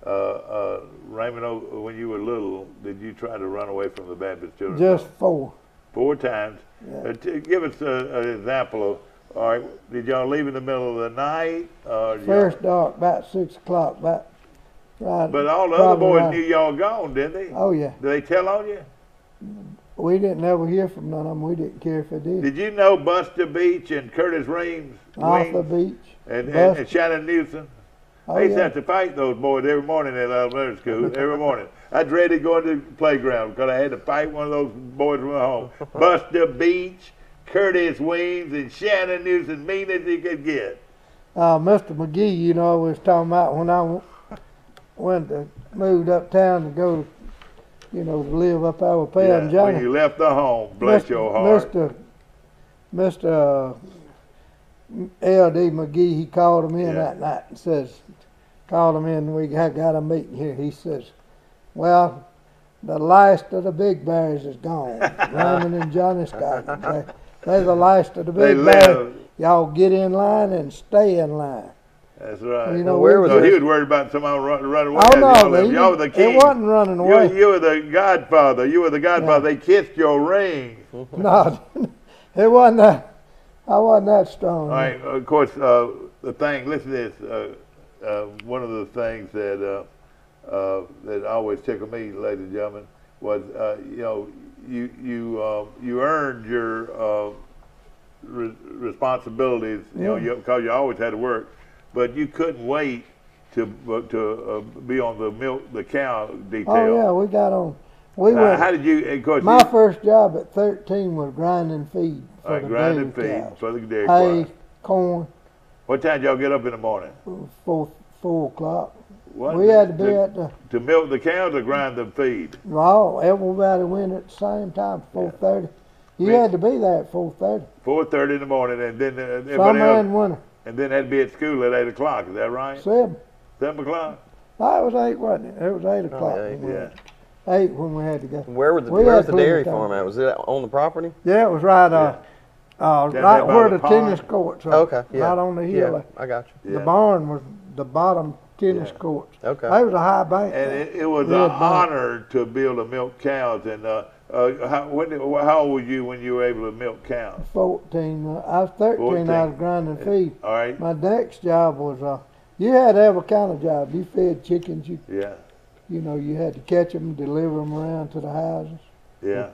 Raymond, when you were little, did you try to run away from the Baptist children?
Just 4.
4 times.
Yeah.
Give us an example of. All right, did y'all leave in the middle of the night?
First dark, about 6 o'clock, about right.
But all the other boys
right.
knew y'all gone, didn't they?
Oh yeah.
Did they tell on you?
We didn't ever hear from none of them. We didn't care if they did.
Did you know Buster Beach and Curtis Reams?
Arthur Beach.
And Shannon Newsom?
Oh,
I used to
yeah.
have to fight those boys every morning in elementary school, every morning. I dreaded going to the playground because I had to fight one of those boys from home. Buster Beach, Curtis Weems, and Shannon Newsom, mean as he could get.
Mr. McGee, you know, was talking about when I moved uptown to go to, you know, to live up there with Pal and Johnny.
When you left the home, bless your heart.
Mr. L.D. McGee, he called him in that night and says, called him in, we got a meeting here. He says, well, the last of the big bears is gone. Raymond and Johnny Scott. They're the last of the big bears. Y'all get in line and stay in line.
That's right.
You know,
so he was worried about somebody running away.
Oh, no,
y'all were the king.
It wasn't running away.
You were the godfather. You were the godfather. Yeah. They kissed your ring.
No, it wasn't that. I wasn't that strong.
All right. Of course, the thing, listen to this. One of the things that always tickled me, ladies and gentlemen, was, you know, you earned your responsibilities, you know, because you always had to work, but you couldn't wait to be on the cow detail.
Oh yeah, we got on. We went.
How did you? Of course,
my first job at 13 was grinding feed for the
grinding
dairy
feed
cows.
for the dairy
Hay,
cows.
corn.
What time did y'all get up in the morning?
4 o'clock.
What?
We had to be at the.
To milk the cows or grind the feed?
Well, everybody went at the same time, 4:30. You had to be there at 4:30.
4:30 in the morning, and then
Summer and winter.
And then had to be at school at 8 o'clock. Is that right?
7.
7 o'clock.
No, it was 8, wasn't it? It was 8 o'clock.
Yeah.
8 when we had to go.
Where was the dairy farm at? Was it on the property?
Yeah, it was right right where the tennis courts are.
Okay, yeah.
Right on the hill.
Yeah, I got you.
The barn was the bottom tennis courts.
Okay.
There was a high bank.
And it was an honor to be able to milk cows. And how old were you when you were able to milk cows?
14. I was 13.
14.
I was grinding feed.
All right.
My next job was you had every kind of job. You fed chickens. You know, you had to catch them, deliver them around to the houses.
Yeah.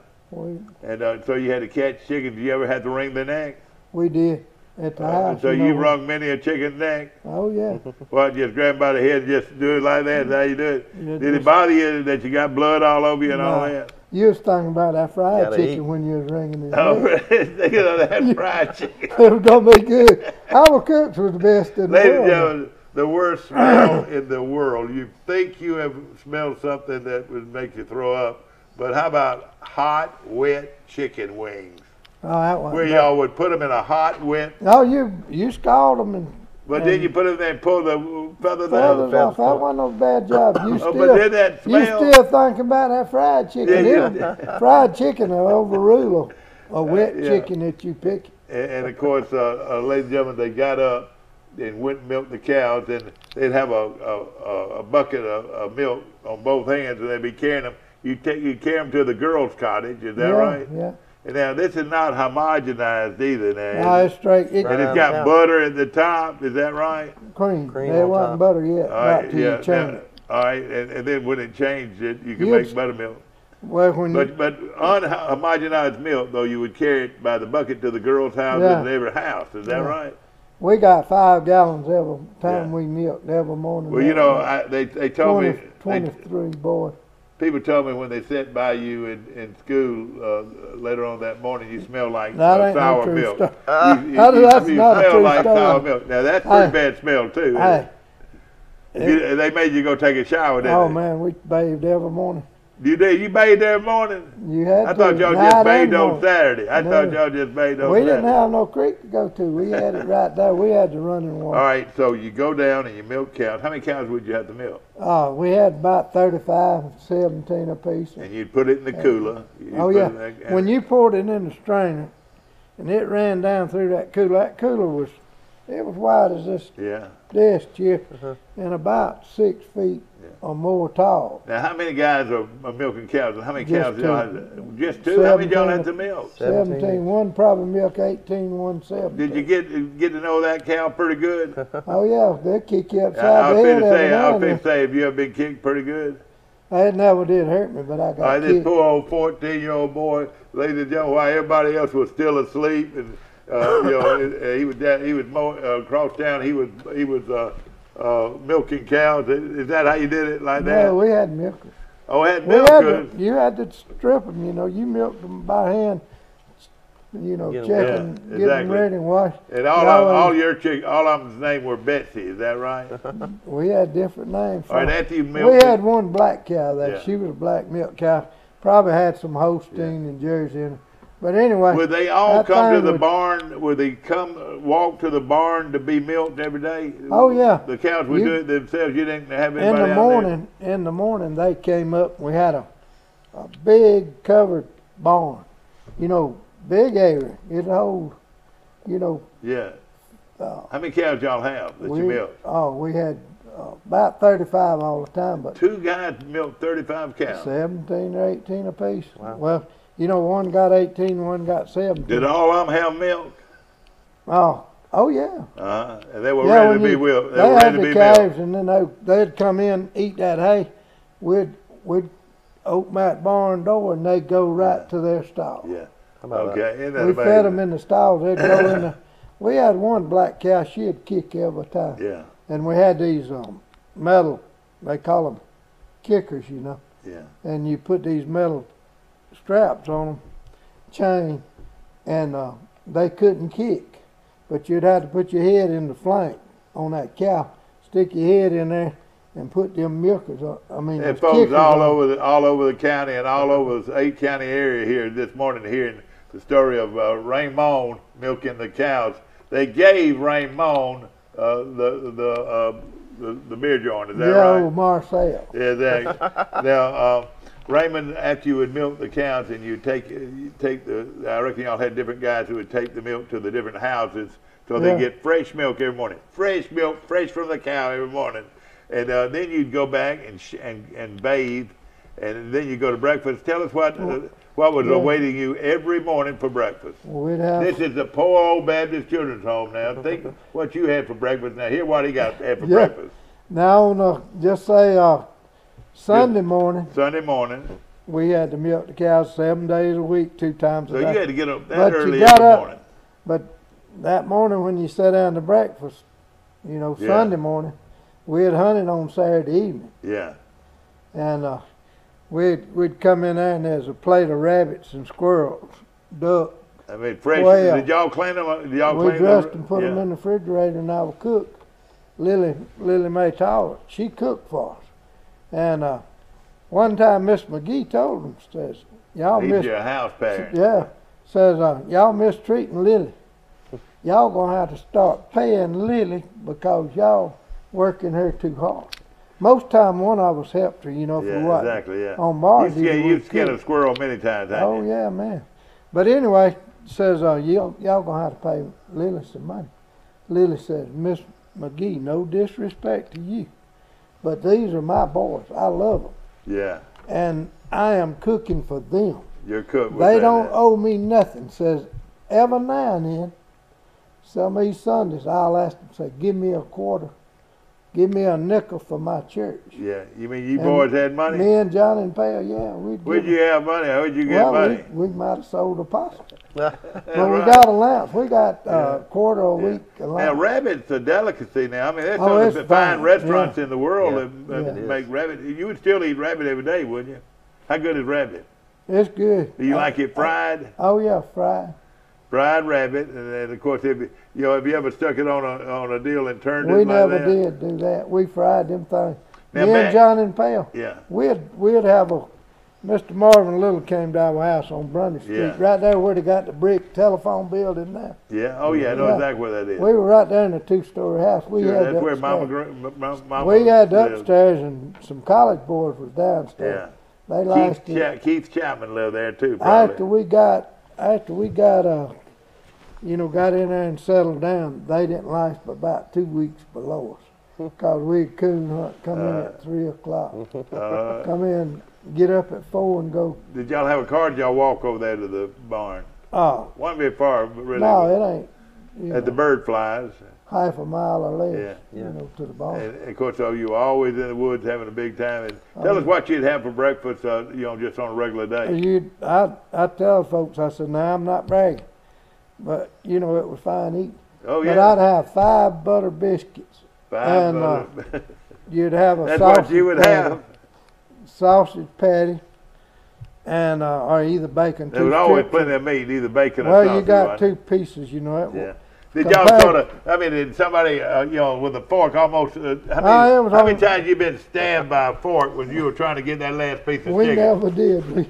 And so you had to catch chickens. Did you ever have to wring the neck?
We did at the house.
So you wrung many a chicken's neck?
Oh yeah.
Well, just grab them by the head and just do it like that. Is how you do it? Did it bother you that you got blood all over you and all that?
You was thinking about that fried chicken when you was ringing his neck.
Thinking of that fried chicken.
It was gonna be good. Our cooks was the best in the world.
Ladies and gentlemen, the worst smell in the world. You think you have smelled something that would make you throw up, but how about hot, wet chicken wings?
Oh, that one.
Where y'all would put them in a hot, wet.
No, you scalded them and.
But then you put them there and pull the feathers
Feathers
out.
off. That wasn't no bad job. You still,
but then that smell.
You still thinking about that fried chicken?
Yeah,
fried chicken will overrule a wet chicken that you pick.
And of course, ladies and gentlemen, they got up and went and milked the cows, and they'd have a bucket of milk on both hands, and they'd be carrying them. You carry them to the girls' cottage. Is that right?
Yeah.
And now this is not homogenized either. Now,
no, it's straight.
And it's got butter at the top. Is that right?
Cream. There wasn't butter yet.
All right.
Till you change it.
All right. And then when it changed it, you could make buttermilk.
Well, when
but unhomogenized milk, though, you would carry it by the bucket to the girls' house in every house. Is that right?
We got 5 gallons every time we milked every morning.
Well, you know, they told
23 boys.
People told me when they sat by you in school later on that morning, you smell like sour milk. You smell like sour milk. Now that's pretty bad smell too. They made you go take a shower, didn't they?
Oh man, we bathed every morning.
You did? You bathed every morning?
You had
I thought y'all just bathed on Saturday. I thought y'all just bathed on Saturday.
We didn't have no creek to go to. We had it right there. We had the running water.
All right, so you go down and you milk cows. How many cows would you have to milk?
Oh, we had about 35, 17 apiece.
And you'd put it in the cooler.
When you poured it in the strainer, and it ran down through that cooler was It was wide as this
Yeah.
desk here, and about 6 feet or more tall.
Now, how many guys are milking cows? How many
Just
cows do y'all
two.
have? Just two? How many y'all
17.
had to milk?
17. One probably milk 18, one 17.
Did you get to know that cow pretty good?
Oh yeah, they'll kick you
I
upside
was
the head
finna
every
say,
now
I was
and
finna
then.
say, have you ever been kicked pretty good?
That never did hurt me, but I
All
got
right, this
kicked.
poor old 14-year-old boy, ladies and gentlemen, while everybody else was still asleep, and he was across town. He was milking cows. Is that how you did it, like that?
No, we had milkers.
Oh, had
We had to,
milkers.
you had to strip them, you know. You milked them by hand, you know,
Get 'em
checking,
Yeah,
get them
exactly.
ready and wash.
And
Y'all
all of them's name were Betsy. Is that right?
We had different names.
All right,
for 'em.
after you
We
milked
had one black cow that
Yeah.
she was a black milk cow. Probably had some Holstein and Jersey in her. But anyway,
would they all
that
come to
thing
the
would-
barn? Would they walk to the barn to be milked every day?
Oh, yeah.
The cows would
You-
do it themselves. You didn't have
in
anybody
the
out
morning, they came up. We had a big covered barn, you know, big area. It hold, you know,
there. Yeah.
uh,
How many cows y'all have that you milk?
we had about 35 all the time, but
Two guys milk 35 cows.
17 or 18 apiece.
Wow.
Well, you know, one got 18, one got 17.
Did all of them have milk?
Oh yeah.
And they were
Yeah,
ready
when
to be
you-
milked. They
They
were
had
ready to
the
be
calves,
milked.
and then they'd come in, eat that hay. We'd open that barn door, and they'd go right to their stall.
Yeah.
How about that?
Okay. Isn't that
We
amazing?
fed them in the stalls. They'd go in the. We had one black cow. She'd kick every time.
Yeah.
And we had these metal. They call them kickers, you know.
Yeah.
And you put these metal straps on them, chain, and they couldn't kick. But you'd have to put your head in the flank on that cow, stick your head in there, and put them milkers on. I mean,
And
those
folks
kickers
all
on.
over the county and all over the 8-county area here this morning hearing the story of Raymond milking the cows. They gave Raymond the beer joint. Is that
Yeah,
right?
old Marcel.
Yeah, that. Now, Raymond, after you would milk the cows and you take the, I reckon y'all had different guys who would take the milk to the different houses so they
Yeah.
get fresh milk every morning. Fresh milk, fresh from the cow every morning. And then you'd go back and bathe, and then you go to breakfast. Tell us what was
Yeah.
awaiting you every morning for breakfast.
We'd have.
This is the poor old Baptist Children's Home now. Think what you had for breakfast. Now hear what he had for
Yeah.
breakfast.
Now, on just say Sunday morning,
Sunday morning.
we had to milk the cows 7 days a week, 2 times
So
a
you
day.
had to get up that
But you
early
got
every
up-
morning.
But that morning when you sat down to breakfast, you know,
Yeah.
Sunday morning, we had hunted on Saturday evening.
Yeah.
And we'd come in there and there's a plate of rabbits and squirrels, duck.
I mean, fresh.
Well,
did y'all clean them? Did y'all
We
clean
dressed
them?
and put them in the refrigerator and I would cook. Lily Mae Tower, she cooked for us. And one time Miss McGee told them, says, y'all
He's
miss,
your house parent.
yeah, says, y'all mistreating Lily. Y'all gonna have to start paying Lily because y'all working her too hard. Most time one of us helped her, you know,
Yeah,
for what?
exactly. Yeah.
On Mars,
You've skinned a squirrel many times, haven't
Oh
you?
yeah, man. But anyway, says y'all gonna have to pay Lily some money. Lily says, Miss McGee, no disrespect to you, but these are my boys. I love them,
Yeah.
and I am cooking for them.
You're cooked with
They
that,
don't
huh?
owe me nothing. Says every now and then, some of these Sundays, I'll ask them, say, give me a quarter, give me a nickel for my church.
Yeah. You mean you
And
boys had money?
Me and John and Pale, yeah, we'd
Where'd
give
you have money? How'd you get
well,
money?
we might have sold a possum.
That's
But we
right.
got allowance. We got
Yeah.
quarter a
Yeah.
week
Now,
allowance.
rabbit's a delicacy now. I mean, there's
Oh,
some of
it's
the fine
fine.
restaurants
Yeah.
in the world
Yeah.
that
Yeah.
make rabbit. You would still eat rabbit every day, wouldn't you? How good is rabbit?
It's good.
Do you like it fried?
Oh yeah, fried.
Fried rabbit, and then of course, if you have you ever stuck it on a deal and turned
We
it like
never
that?
did do that. We fried them things.
Now,
Me
back-
and John and Pale.
Yeah.
We'd have a Mr. Marvin Little came to our house on Brundy Street,
Yeah.
right there where they got the brick telephone building now.
Yeah. Oh yeah, I know
Yeah.
exactly where that is.
We were right there in a 2-story house. We
Sure,
had
that's
the
where
upstairs.
Mama.
We had the
lived.
upstairs and some college boys was downstairs.
Yeah.
They lasted.
Keith Chapman lived there too. Probably.
After we got you know, got in there and settled down, they didn't last but about 2 weeks below us. Cause we'd coon hunt, come in at 3 o'clock, come in, get up at 4 and go.
Did y'all have a car? Or did y'all walk over there to the barn?
Oh,
Wasn't very far, but really.
no, it ain't. You
At the
know,
bird flies.
half a mile or less,
Yeah.
you know, to the barn.
And of course, so you were always in the woods having a big time. And tell us what you'd have for breakfast, you know, just on a regular day.
I tell folks, I said, now I'm not bragging, but you know, it was fine eating.
Oh,
But
yeah.
I'd have 5 butter biscuits.
Five
and,
butter-
You'd have a
That's
sausage
what you would
patty,
have.
sausage patty, and or either bacon.
There was
2
always
strips.
plenty of meat, either bacon or
Well,
sausage.
you got
wasn't
2
it?
pieces, you know.
Yeah. Did y'all
Compared-
sort of? I mean, did somebody, you know, with a fork almost?
it was
How many
on-
times you been stabbed by a fork when you were trying to get that last piece of
We
chicken?
never did.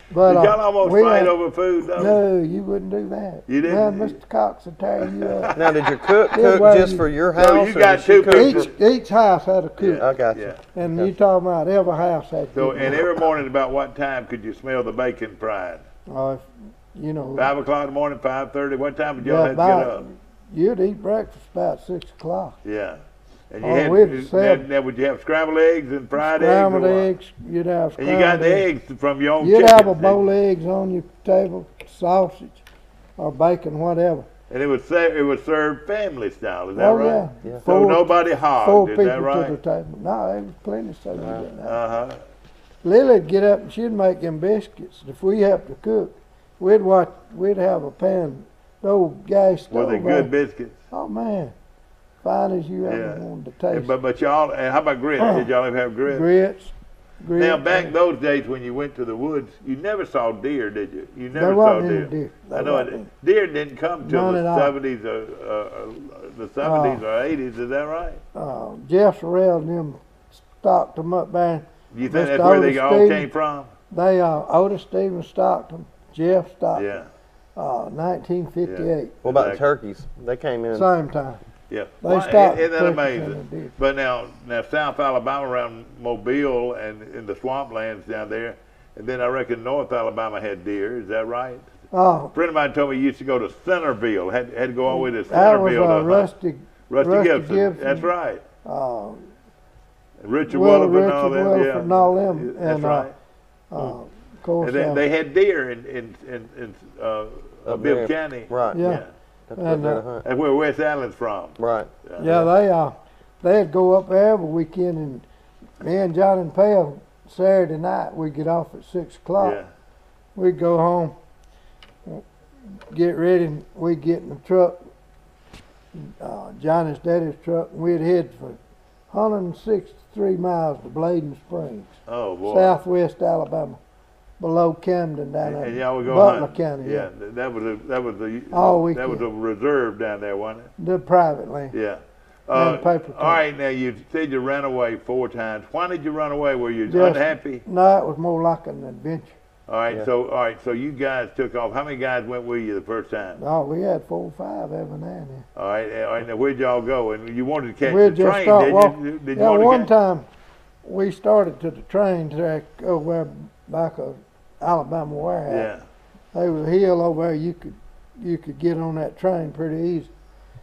But
Did y'all almost
we
fight
had-
over food though?
No, you wouldn't do that.
You didn't?
Man, Mr. Cox would tear you up.
Now, did your cook
Yeah,
cook
well,
just
you-
for your
So
house?
you
or
got
did she
2
cook
cooks.
for-
Each house had a cook,
I got you.
Yeah.
and you talking about every house had.
So,
cook.
and every morning, about what time could you smell the bacon fried?
If, you know,
5 o'clock in the morning, 5:30. What time would y'all
yeah,
have to get
about,
up?
you'd eat breakfast about 6 o'clock.
Yeah. And you
Oh,
had,
we'd set-
now, would you have scrambled eggs and fried
Scrambled
eggs? Or what?
eggs, you'd have
And
scrambled
you got the eggs from your own
You'd
chicken.
have a bowl of eggs on your table, sausage or bacon, whatever.
And it was served family style. Is that
Oh
right?
yeah,
Yeah.
So nobody
four
hogged. Is
people
that
to the
right?
table. No, there was plenty so you didn't have.
Uh huh.
Lily'd get up and she'd make them biscuits. If we helped to cook, we'd have a pan, the old gas stove.
Were they good biscuits?
Oh man, fine as you ever
Yeah.
wanted to taste.
But y'all, and how about grits? Did y'all ever have grits?
Grits.
Now, back those days when you went to the woods, you never saw deer, did you? You never
There
saw
wasn't
deer.
any deer.
I
There
know
wasn't
it.
any.
Deer didn't come till
None
the
at all.
70s the 70s or 80s. Is that right?
Jeff Sorrell and them stocked them up there.
Do you think
Mr.
that's where they
Otis
all
Stevens.
came from?
They Otis Stevens stocked them. Jeff stocked
Yeah,
them. 1958,
What about the
Exactly.
turkeys? They came in.
same time.
yeah.
They
Why-
stopped
Isn't that
turkeys
amazing?
and they did.
But now South Alabama around Mobile and in the swamplands down there, and then I reckon North Alabama had deer. Is that right?
Oh,
A friend of mine told me he used to go to Centerville. Had to go all the way to
that was
Centerville to hunt.
Rusty
Rusty Gibson.
Gibson.
That's right.
uh,
Richard
Will
Williford and all
Richard
them.
Williford
Yeah.
and all them,
That's
and,
right.
of course,
And they had deer in
Up
Bibb
there.
County.
Right.
Yeah.
That's
And,
what they hunt.
That's where West Allen's from.
Right.
yeah, they'd go up there every weekend, and me and John and Pale Saturday night we'd get off at 6 o'clock.
Yeah.
We'd go home, get ready, and we'd get in the truck, Johnny's daddy's truck, and we'd head for 163 miles to Bladen Springs,
Oh boy.
southwest Alabama, below Camden down there,
And y'all would go
Butler
hunt.
County.
Yeah, that was
All
that was
weekend.
a reserve down there, wasn't it?
The private land.
Yeah.
And paper
all right, now you said you ran away 4 times. Why did you run away? Were you
Just-
unhappy?
No, it was more like an adventure.
All right,
Yeah.
so you guys took off. How many guys went with you the first time?
Oh, we had 4 or 5 every now and then.
All right, now where'd y'all go? And you wanted to catch
We'd
the
just
train,
start
did
walking.
you? Did you
Yeah,
want to
one
catch?
time we started to the train track over back of Alabama warehouse.
Yeah.
There was a hill over there you could get on that train pretty easy.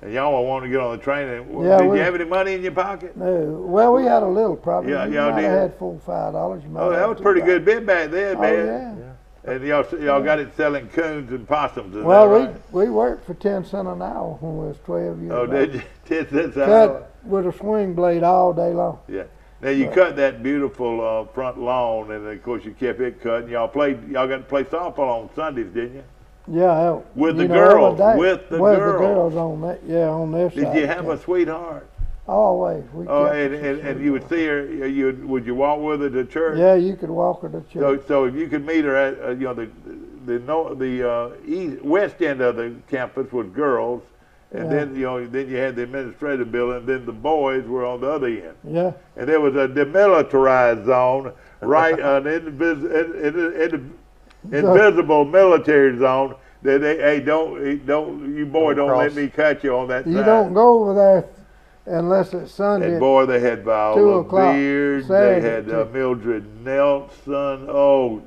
And y'all were wanting to get on the train. And,
Yeah,
did
we-
you have any money in your pocket?
No, well, we had a little probably.
Yeah,
you
y'all
might
did.
have had $4 or $5. You might
Oh,
have
that was
$2.
pretty good bit back then,
Oh
man.
yeah.
And y'all got it selling coons and possums. Is
Well,
that right?
we worked for 10 cents an hour when we was 12 years
Oh,
old.
did you? 10 cents an hour?
Cut with a swing blade all day long.
Yeah. Now you cut that beautiful front lawn, and of course you kept it cut. And y'all got to play softball on Sundays, didn't you?
Yeah,
With
you
the
know, every
girls,
day.
with the
With
girls.
the girls on that, yeah, on their side.
Did you have a sweetheart?
Always. We
Oh,
kept
and,
it
and you would see her. Would you walk with her to church?
Yeah, you could walk her to church.
So if you could meet her at the east, west end of the campus was girls, and
Yeah.
then you had the administrative building, and then the boys were on the other end.
Yeah,
And there was a demilitarized zone, right, an invisible military zone. That hey, don't you boy,
Don't
don't let
cross.
me catch you on that
you
side.
don't go over there unless it's Sunday.
And boy, they had
2
Viola
o'clock
Beard. They
Saturday,
had
too.
Mildred Nelson. Oh,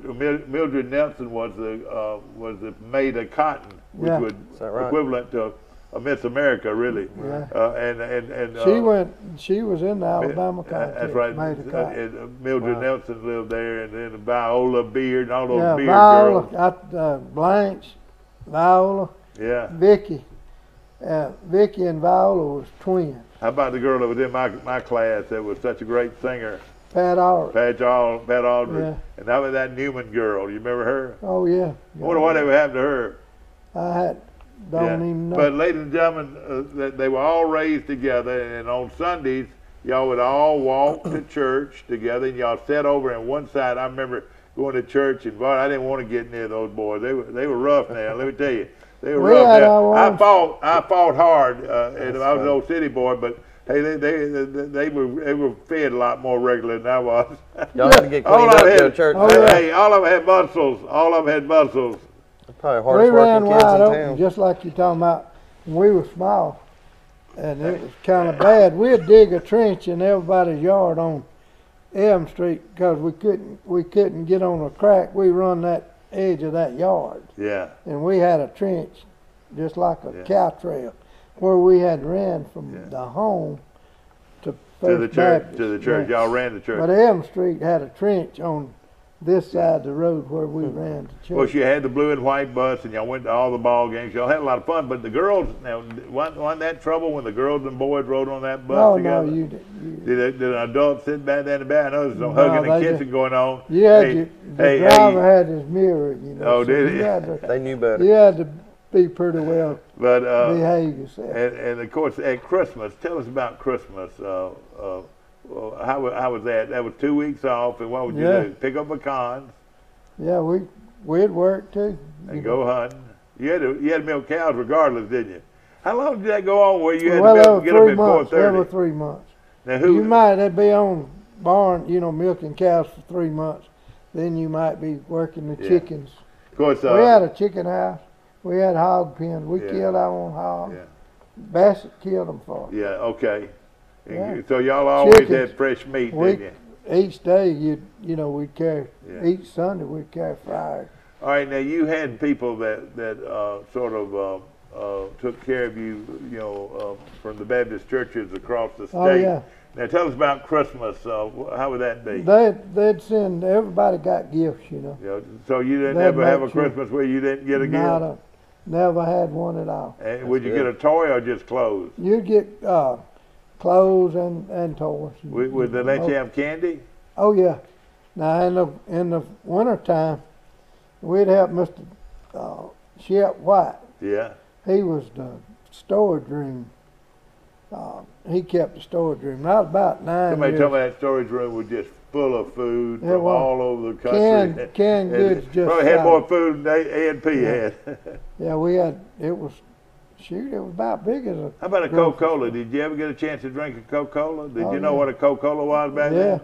Mildred Nelson was the maid of Cotton. which
Yeah.
would
Is that right?
equivalent to a Miss America, really.
Yeah.
And
She was in the Alabama contest.
That's right.
Made the cut.
Mildred
Wow.
Nelson lived there, and then Viola Beard and all those
Yeah,
Beard
Viola,
girls.
Blanche, Viola,
Yeah.
Vicky. Vicky and Viola was twins.
How about the girl that was in my class that was such a great singer?
Pat Aldrich.
Pat Aldrich.
Yeah.
And how about that Newman girl? You remember her?
Oh yeah.
I wonder whatever happened to her.
Don't
Yeah.
even know.
But ladies and gentlemen, they were all raised together, and on Sundays, y'all would all walk to church together, and y'all sat over on one side. I remember going to church, and boy, I didn't want to get near those boys. They were rough now. Let me tell you, they were
We
rough.
had
Now,
our
I
own-
fought hard, and I was an
right.
old city boy, but hey, they were fed a lot more regular than I was.
Y'all had to get
All
cleaned
I
up to
had-
go to church.
Oh,
Hey,
yeah.
hey, all of them had muscles. All of them had muscles.
Probably the
We
hardest
ran
working kids
wide
in
open,
town.
just like you're talking about. When we were small, and it was kind of bad. We'd dig a trench in everybody's yard on Elm Street because we couldn't get on a crack. We run that edge of that yard,
Yeah.
and we had a trench just like a
Yeah.
cow trail where we had ran from
Yeah.
the home to
To
First
the church.
Baptist.
To the church.
Yeah.
Y'all ran the church.
But Elm Street had a trench on this side of the road where we ran to church.
Of course, you had the blue and white bus, and y'all went to all the ball games. Y'all had a lot of fun. But the girls, now, wasn't that trouble when the girls and boys rode on that bus
no,
together?
no, you
Did an adult sit back there in the back? I know there's some
No,
hugging and
they
kissing going on.
You had
Hey,
the
hey,
driver
hey.
had his mirror, you know.
Oh,
so
did
you
he?
had to,
They knew better.
you had to be pretty well
But
behave yourself.
and of course at Christmas, tell us about Christmas. How was that? That was 2 weeks off, and what would you
Yeah.
do? Pick up pecans
Yeah, we'd work too.
and
you
go
know.
hunting. You had to milk cows regardless, didn't you? How long did that go on? Where you had
Well,
to
over
milk, get up
3
at
months. Over
4:30?
3 months.
Now who?
You might be on barn, milking cows for 3 months. Then you might be working the
Yeah.
chickens.
Of course.
We had a chicken house. We had hog pens. We
Yeah.
killed our own hogs.
Yeah.
Bassett killed them for us.
Yeah. Okay. And
Yeah.
so y'all always
Chickens.
had fresh meat,
We-
didn't you?
Each day, we'd carry.
Yeah.
Each Sunday, we'd carry fryers.
All right, now you had people that sort of took care of you, from the Baptist churches across the state.
Oh yeah.
Now tell us about Christmas. How would that be?
They'd send, everybody got gifts,
So you didn't
they'd
ever have a
make sure-
Christmas where you didn't get a
Not
gift?
never had one at all.
And would you
good.
get a toy or just clothes?
You'd get clothes and toys.
Would they let you have candy?
Oh yeah. Now in the winter time, we'd help Mr. Shep White.
Yeah.
He was the storage room. He kept the storage room. I was about 9
Somebody
years.
told me that storage room was just full of food
It
from
was.
all over the country.
Canned
And
goods just
probably had
solid.
more food than A&P
Yeah.
had.
Yeah, we had. It was about big as a.
How about a
grocery
Coca-Cola? Did you ever get a chance to drink a Coca-Cola? Did
Oh,
you know
yeah.
what a Coca-Cola was back
Yeah.
then?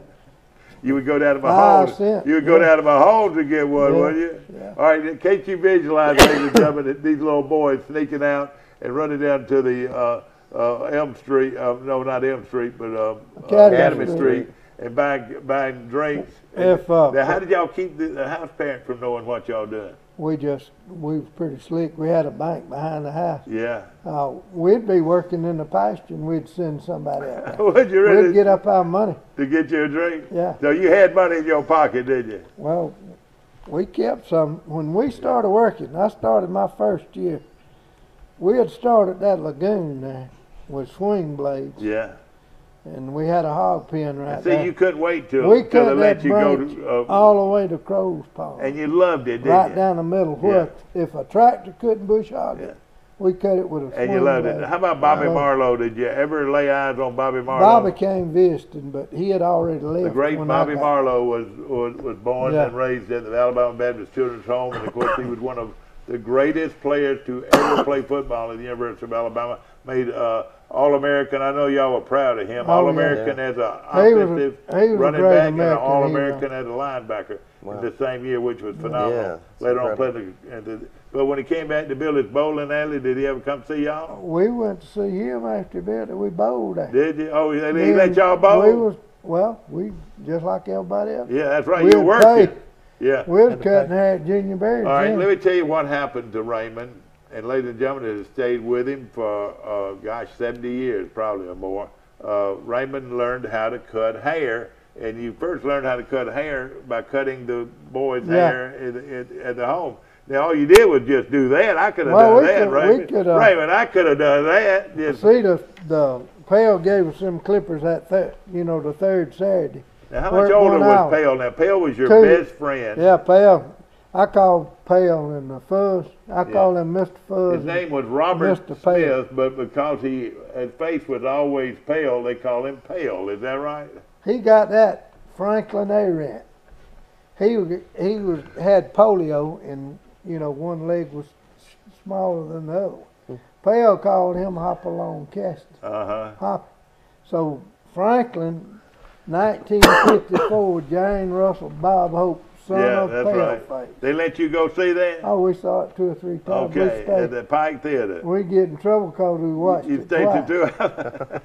You would go down to my
5
home.
cents,
You would go
yeah.
down to my home to get one,
Yeah,
would you?
yeah.
All right, can't you visualize, ladies and gentlemen, that these little boys sneaking out and running down to the Elm Street? No, not Elm Street, but
Academy
Academy
Street.
Street, and buying drinks.
If
Now, how did y'all keep the house parent from knowing what y'all doing?
we was pretty slick. We had a bank behind the house.
Yeah.
We'd be working in the pasture and we'd send somebody out there.
Would you really
We'd get up our money.
to get you a drink?
Yeah.
So you had money in your pocket, did you?
Well, we kept some. When we started working, I started my first year. We had started that lagoon there with swing blades,
Yeah.
and we had a hog pen right
See,
there.
you couldn't wait till
We
till they
cut
let
that
you go
branch
to,
all the way to Crow's Paw.
and you loved it, didn't
Right
you?
down the middle. Where if a tractor couldn't bush hog it, we cut it with a
And you
swing
loved
blade.
it. How about Bobby
I loved it.
Marlowe? Did you ever lay eyes on Bobby Marlowe?
Bobby came visiting, but he had already left.
The great
when I
Bobby
got-
Marlowe was born
Yeah.
and raised at the Alabama Baptist Children's Home, and of course he was one of the greatest players to ever play football at the University of Alabama. Made All-American. I know y'all were proud of him.
Oh,
All-American as a
He was a-
offensive
he was a
running
great
back and an
American
All-American as a linebacker
Wow.
in the same year, which was phenomenal.
Yeah, it's
Later on,
incredible.
played but when he came back to build his bowling alley, did he ever come see y'all?
We went to see him after he built it. We bowled at.
Did you? Oh, he
Then
let y'all bowl?
We just like everybody else.
Yeah, that's right.
We'd
You were working.
pay.
Yeah.
We'd cut hair at Junior Berry.
All right,
Jim.
let me tell you what happened to Raymond and ladies and gentlemen, it has stayed with him for, gosh, 70 years, probably or more. Raymond learned how to cut hair, and you first learned how to cut hair by cutting the boys' hair at the home. Now, all you did was just do that. I could have done that, Raymond. Raymond, I could have done that. Just,
see, the Pale gave us some clippers that the third Saturday.
now, how much older was Pale? Now, Pale was your best friend.
Yeah, Pale. I called Pale and the Fuzz. I called him Mr. Fuzz.
His name was Robert Smith, but because his face was always pale, they call him Pale. Is that right?
He got that Franklin Arendt. He had polio, and one leg was smaller than the other one. Pale called him Hopalong Cassidy. Hop. So Franklin, 1954, Jane Russell, Bob Hope, son of Paleface.
Right. They let you go see that?
Oh, we saw it 2 or 3 times.
Okay, at the Pike Theater.
We get in trouble because we watched it
stayed
twice.
to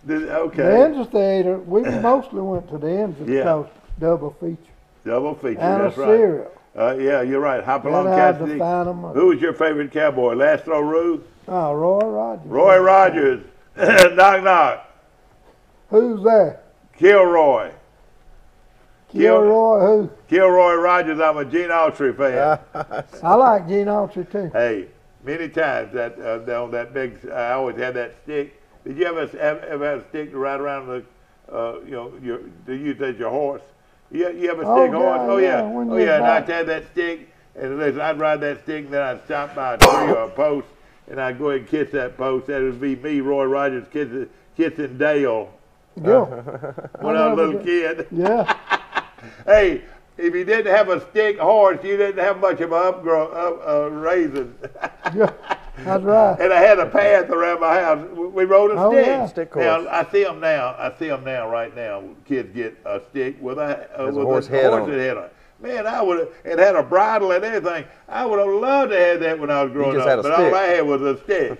2 Okay.
The Enza Theater, we mostly went to the Enza because double feature.
Double feature,
and
that's
a
right.
cereal.
Yeah, you're right. Hopalong Cassidy. Who was your favorite cowboy? Lastro Ruth?
Oh, Roy Rogers.
Roy Rogers. Knock, knock.
Who's there?
Kilroy.
Kilroy who?
Kilroy Rogers. I'm a Gene Autry fan.
I like Gene Autry too.
Hey, many times on that big, I always had that stick. Did you ever have a stick to ride around to use as your horse? You have a stick horse? Oh yeah. And I'd have that stick, and listen, I'd ride that stick, and then I'd stop by a tree or a post, and I'd go ahead and kiss that post. That would be me, Roy Rogers, kissing Dale.
Yeah.
When I was a little kid.
Yeah.
Hey, if you didn't have a stick horse, you didn't have much of a raising.
Yeah, that's right.
And I had a path around my house. We rode a stick.
Yeah.
Stick horse.
Now I see them now. Right now, kids get a stick with a
horse head on
it. Man, it had a bridle and everything. I would have loved to have that when I was growing up. But all I had was a stick.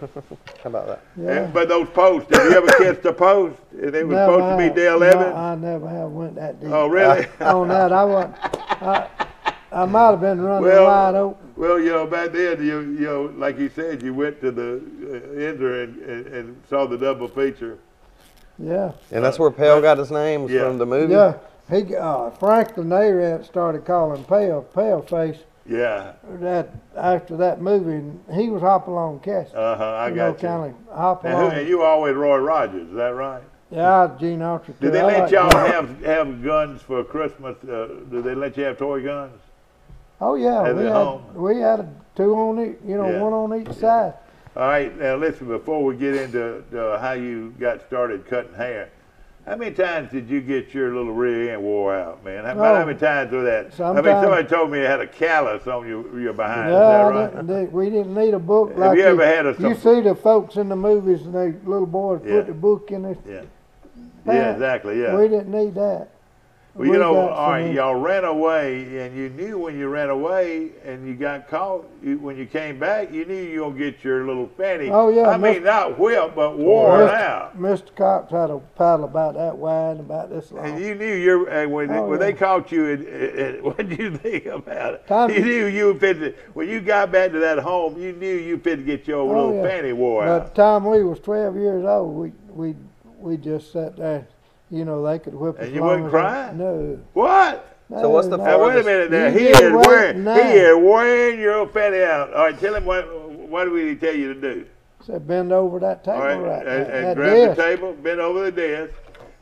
How about that?
Yeah.
But those posts, have you ever kissed a post? And it was supposed to be Dale Evans?
I never have went that deep.
Oh, really?
On that, I might have been running wide open.
Well, back then, you like you said, you went to the Enzer and saw the double feature.
Yeah.
And that's where Pale got his name, was from the movie?
Yeah. Franklin Arendt started calling Paleface.
Yeah.
After that movie, and he was Hopalong Cassidy.
I got you.
Kind of Hopalong.
And you were always Roy Rogers, is that right?
Yeah, Gene Autry.
Did they let y'all have guns for Christmas? Did they let you have toy guns?
Oh yeah, we had 2 on each, one on each side.
All right, now listen. Before we get into how you got started cutting hair, how many times did you get your little rear end wore out, man? How many times was that? Somebody told me you had a callus on your behind.
Yeah,
is that right?
We didn't need a book.
Have you ever had
You see the folks in the movies and they little boys put the book in their pants.
Yeah, exactly. Yeah.
We didn't need that.
Well, all right, y'all ran away, and you knew when you ran away and you got caught, when you came back, you knew you were going to get your little fanny.
Oh, yeah.
I mean, not whipped, but worn out.
Mr. Cox had a paddle about that wide, about this long.
And you knew when they caught you, what did you think about it? You knew you fit when you got back to that home, you knew you fit to get your little fanny wore out.
By the time we was 12 years old, we just sat there. They could whip us.
And you wouldn't cry?
No.
What?
No,
So what's the
Now, wait a minute there. He is wearing your fanny out. All right, tell him what did he tell you to do?
Said bend over that table right there.
And grab the table, bend over the desk,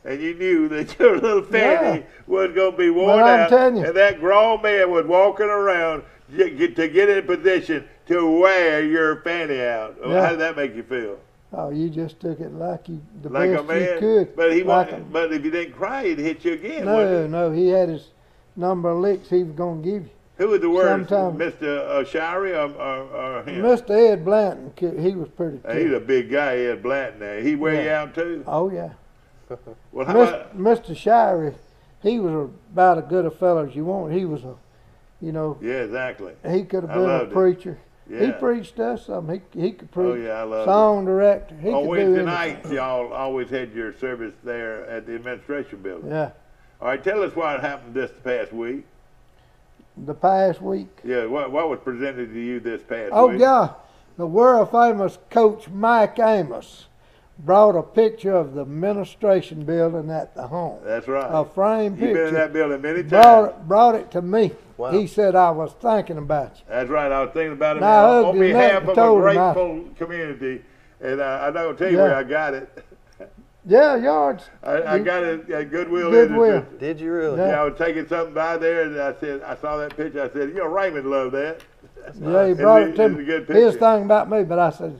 and you knew that your little fanny was going to be worn out.
You.
And that grown man was walking around to get in position to wear your fanny out.
Yeah.
How did that make you feel?
Oh, you just took it like the
like
best
a man.
you could.
But if you didn't cry, he'd hit you again.
No, he had his number of licks he was going to give you.
Who was the worst, Mr. Shirey or him?
Mr. Ed Blanton, he was pretty tough.
He's a big guy, Ed Blanton. There, he wear you out too.
Oh yeah.
Well, how about
Mr. Shirey? He was about as good a fellow as you want. He was
Yeah, exactly.
He could have been a preacher.
Yeah.
He preached us something. He could preach.
Oh yeah, I love
song director. He
on
could
Wednesday
do
nights, y'all always had your service there at the administration building.
Yeah.
All right, tell us what happened this past week.
the past week.
Yeah, what was presented to you this past
Oh
week?
yeah, the world famous Coach Mike Amos brought a picture of the administration building at the home.
That's right.
A framed
You've been in
picture.
that building many times.
Brought it to me.
Wow.
He said I was thinking about you.
That's right. I was thinking about it
Now, I
on
hugged his neck
behalf
and
of a
told him I-
grateful community, and I'm not gonna tell you
Yeah.
where I got it.
Yeah, yards.
I got it at Goodwill.
Goodwill.
Industries.
Did you really?
Yeah.
Yeah, I was taking something by there, and I said, I saw that picture. I said, Raymond loved that.
Yeah, he
It's
brought
a-
it to
it's a
me.
good
His
picture.
thing about me, but I said,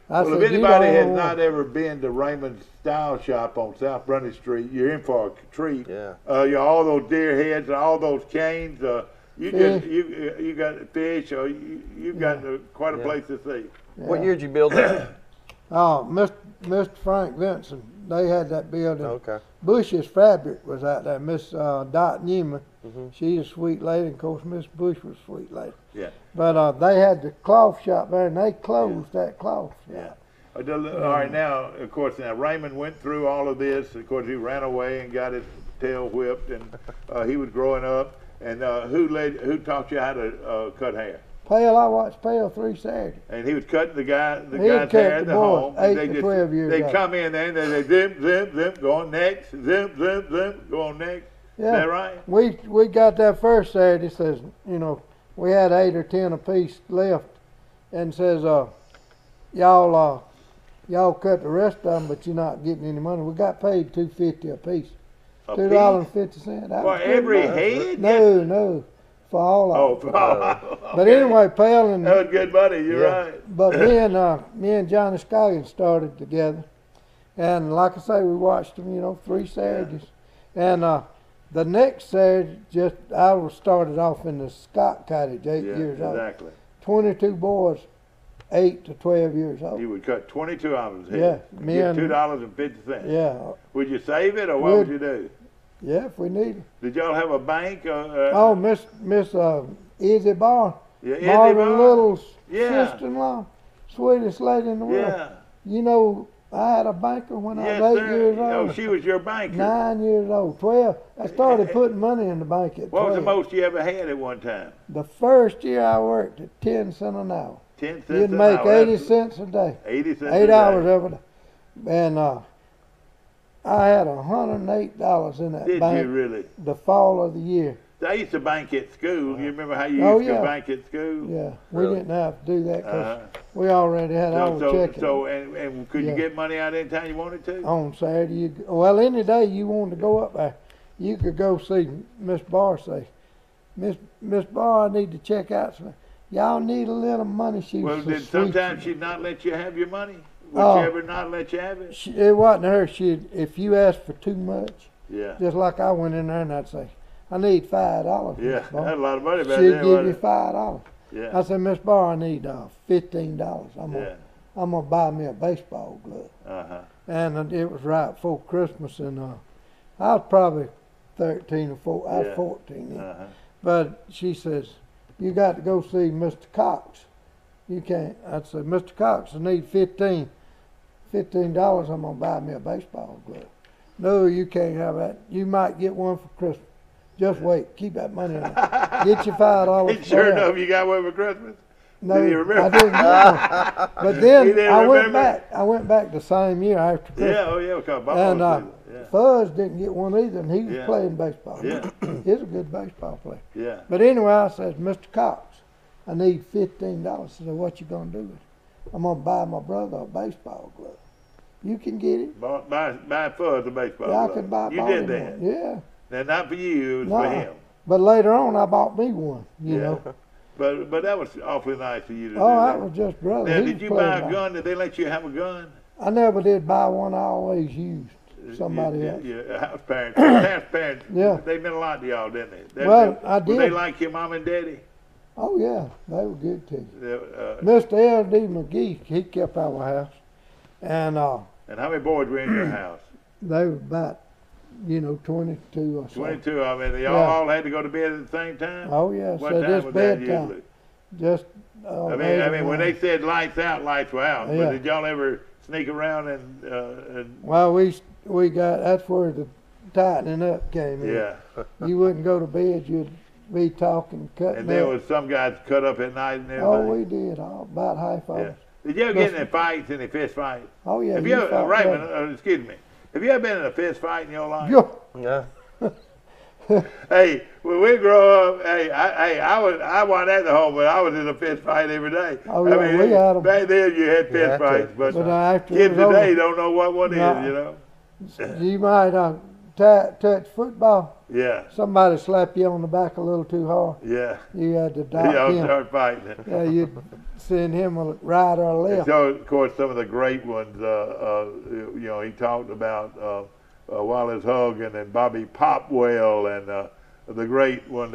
Well, if
you
anybody has
don't
not ever been to Raymond's Style Shop on South Brunny Street, you're in for a treat.
Yeah.
All those deer heads and all those canes. You
Fish.
just you got fish, or you've got quite a
Yeah.
place to see.
What year did you build that?
Oh, Mr. Frank Vinson, they had that building.
Okay.
Bush's Fabric was out there. Miss Dot Newman,
Mhm.
she's a sweet lady. Of course, Miss Bush was a sweet lady.
Yeah.
But they had the cloth shop there, and they closed that cloth shop.
Yeah. All right, now, of course, Raymond went through all of this. Of course, he ran away and got his tail whipped, and he was growing up. And who taught you how to cut hair?
Pale, I watched Pale 3 Saturdays.
And he was cutting the guy's
He'd
hair
cut
at
the
the
boys
home.
8
They
to 12 years
They'd
old.
come in there and they zip, zip, zip, go on next, zip, zip, zip, go on next.
Yeah.
Is that right?
We got that first Saturday. Says we had 8 or 10 apiece left, and says y'all cut the rest of them, but you're not getting any money. We got paid $2.50 a piece. $2.50.
For every head?
No, for all of them. But
okay.
anyway, Pale and
That was good money, you're
Yeah.
right.
but me and Johnny Scoggins started together, and like I say, we watched them, 3 Saturdays, and the next Saturday, I was started off in the Scott Cottage, 8
Yeah,
years old.
exactly.
22 boys, 8 to 12 years old.
You would cut 22 of them.
Yeah,
You
me
get
and-
$2.50.
Yeah,
Would you save it, or what would you do?
yeah, if we needed.
Did y'all have a bank?
Oh, Miss Izzy Barr,
yeah, Izzy
Marvin
Barr?
Little's
Yeah.
sister-in-law, sweetest lady in the world.
Yeah.
I had a banker when
Yes,
I was 8
sir.
years
Oh,
old.
she was your banker.
9 years old, 12. I started putting money in the bank at 12.
What was the most you ever had at one time?
The first year I worked at 10 cents an hour.
10 cents
You'd
an
make
hour.
80
That's-
cents a day.
80 cents
8
a
hours
day.
every day. And I had $108 in that
Did
bank
you really?
the fall of the year.
I used to bank at school. You remember how you
Oh,
used to
yeah.
bank at school?
Yeah, we
Really?
didn't have to do that because
Uh-huh.
we already had our checking.
And could you
Yeah.
get money out anytime you wanted to?
On Saturday, well, any day you wanted to go up there, you could go see Miss Barr. Say, Miss Barr, I need to check out some. Y'all need a little money. She
Well,
was so
did
sweet.
sometimes she not let you have your money? Would
Oh.
she ever not let you have it?
It wasn't her. If you asked for too much,
Yeah.
just like I went in there and I'd say, I need $5.
Yeah,
Miss Barr."
that's a lot of money back
She'd
then,
give you
wasn't it?
$5.
Yeah.
I said, Miss Barr, I need $15. I'm
Yeah.
gonna buy me a baseball glove.
Uh-huh.
And it was right before Christmas, and I was probably 13 or 14. I was
Yeah.
14 then.
Uh-huh.
But she says, you got to go see Mr. Cox. You can't. I said, Mr. Cox, I need $15. I'm gonna buy me a baseball glove. No, you can't have that. You might get one for Christmas. Just wait. Keep that money in there. Get your $5.
Sure
for that.
enough, you got one for Christmas?
No,
Did he remember?
I didn't get one. But then
He didn't
I went
remember?
back. I went back the same year after Christmas.
Yeah, oh yeah, because Bob
And
was yeah.
Fuzz didn't get one either, and he was
Yeah.
playing baseball.
Yeah.
He's a good baseball player.
Yeah.
But anyway, I says, Mr. Cox, I need $15. I said, what you gonna do with it? I'm gonna buy my brother a baseball glove. You can get it.
Buy Fuzz a baseball
Yeah, I
glove.
could buy
You
bought
did
him
that.
one. Yeah.
Now, not for you, it was
No.
for him.
But later on, I bought me one. You
Yeah.
know.
But that was awfully nice of you to do
Oh,
that.
that was just brother.
Now,
He
did
was
you
playing
buy a
ball.
gun? Did they let you have a gun?
I never did buy one. I always used somebody else.
Your house parents. Your house parents.
Yeah.
They meant a lot to y'all, didn't they?
Well, I
Were they
did.
like your mom and daddy?
Oh yeah, they were good to you.
They,
Mr. L.D. McGee, he kept our house, and
and how many boys were in your house?
they were about, 22 or so.
22 of them. And they
Yeah.
all had to go to bed at the same time?
Oh yeah,
What
so
time
this
was that
bedtime,
usually?
just.
I mean, when they said lights out, lights were out.
Yeah.
But did y'all ever sneak around and
Well, we got that's where the tightening up came in.
yeah,
You wouldn't go to bed. You'd be talking, cutting
And there
up.
was some guys cut up at night and everything.
Oh, we did. About half of
Yeah.
us.
Did you ever get in any fights, any fist fights?
Oh, yeah.
Have you ever,
fought
Raymond,
that.
excuse me, have you ever been in a fist fight in your life?
Yo,
Yeah.
Hey, when we grow up, I wasn't at the home, but I was in a fist fight every day.
Oh, yeah, we had 'em.
Back then you had
You
fist
had to.
fights, but
but after it
kids
was
today
over,
don't know what one
Nah.
is, you know?
you might touch football.
Yeah,
Somebody slap you on the back a little too hard.
yeah.
You had to dock
Y'all
him.
start fighting.
Yeah, you'd send him a right or a
And
left.
so, of course, some of the great ones, you know, he talked about Wallace Hogan and Bobby Popwell and the great one,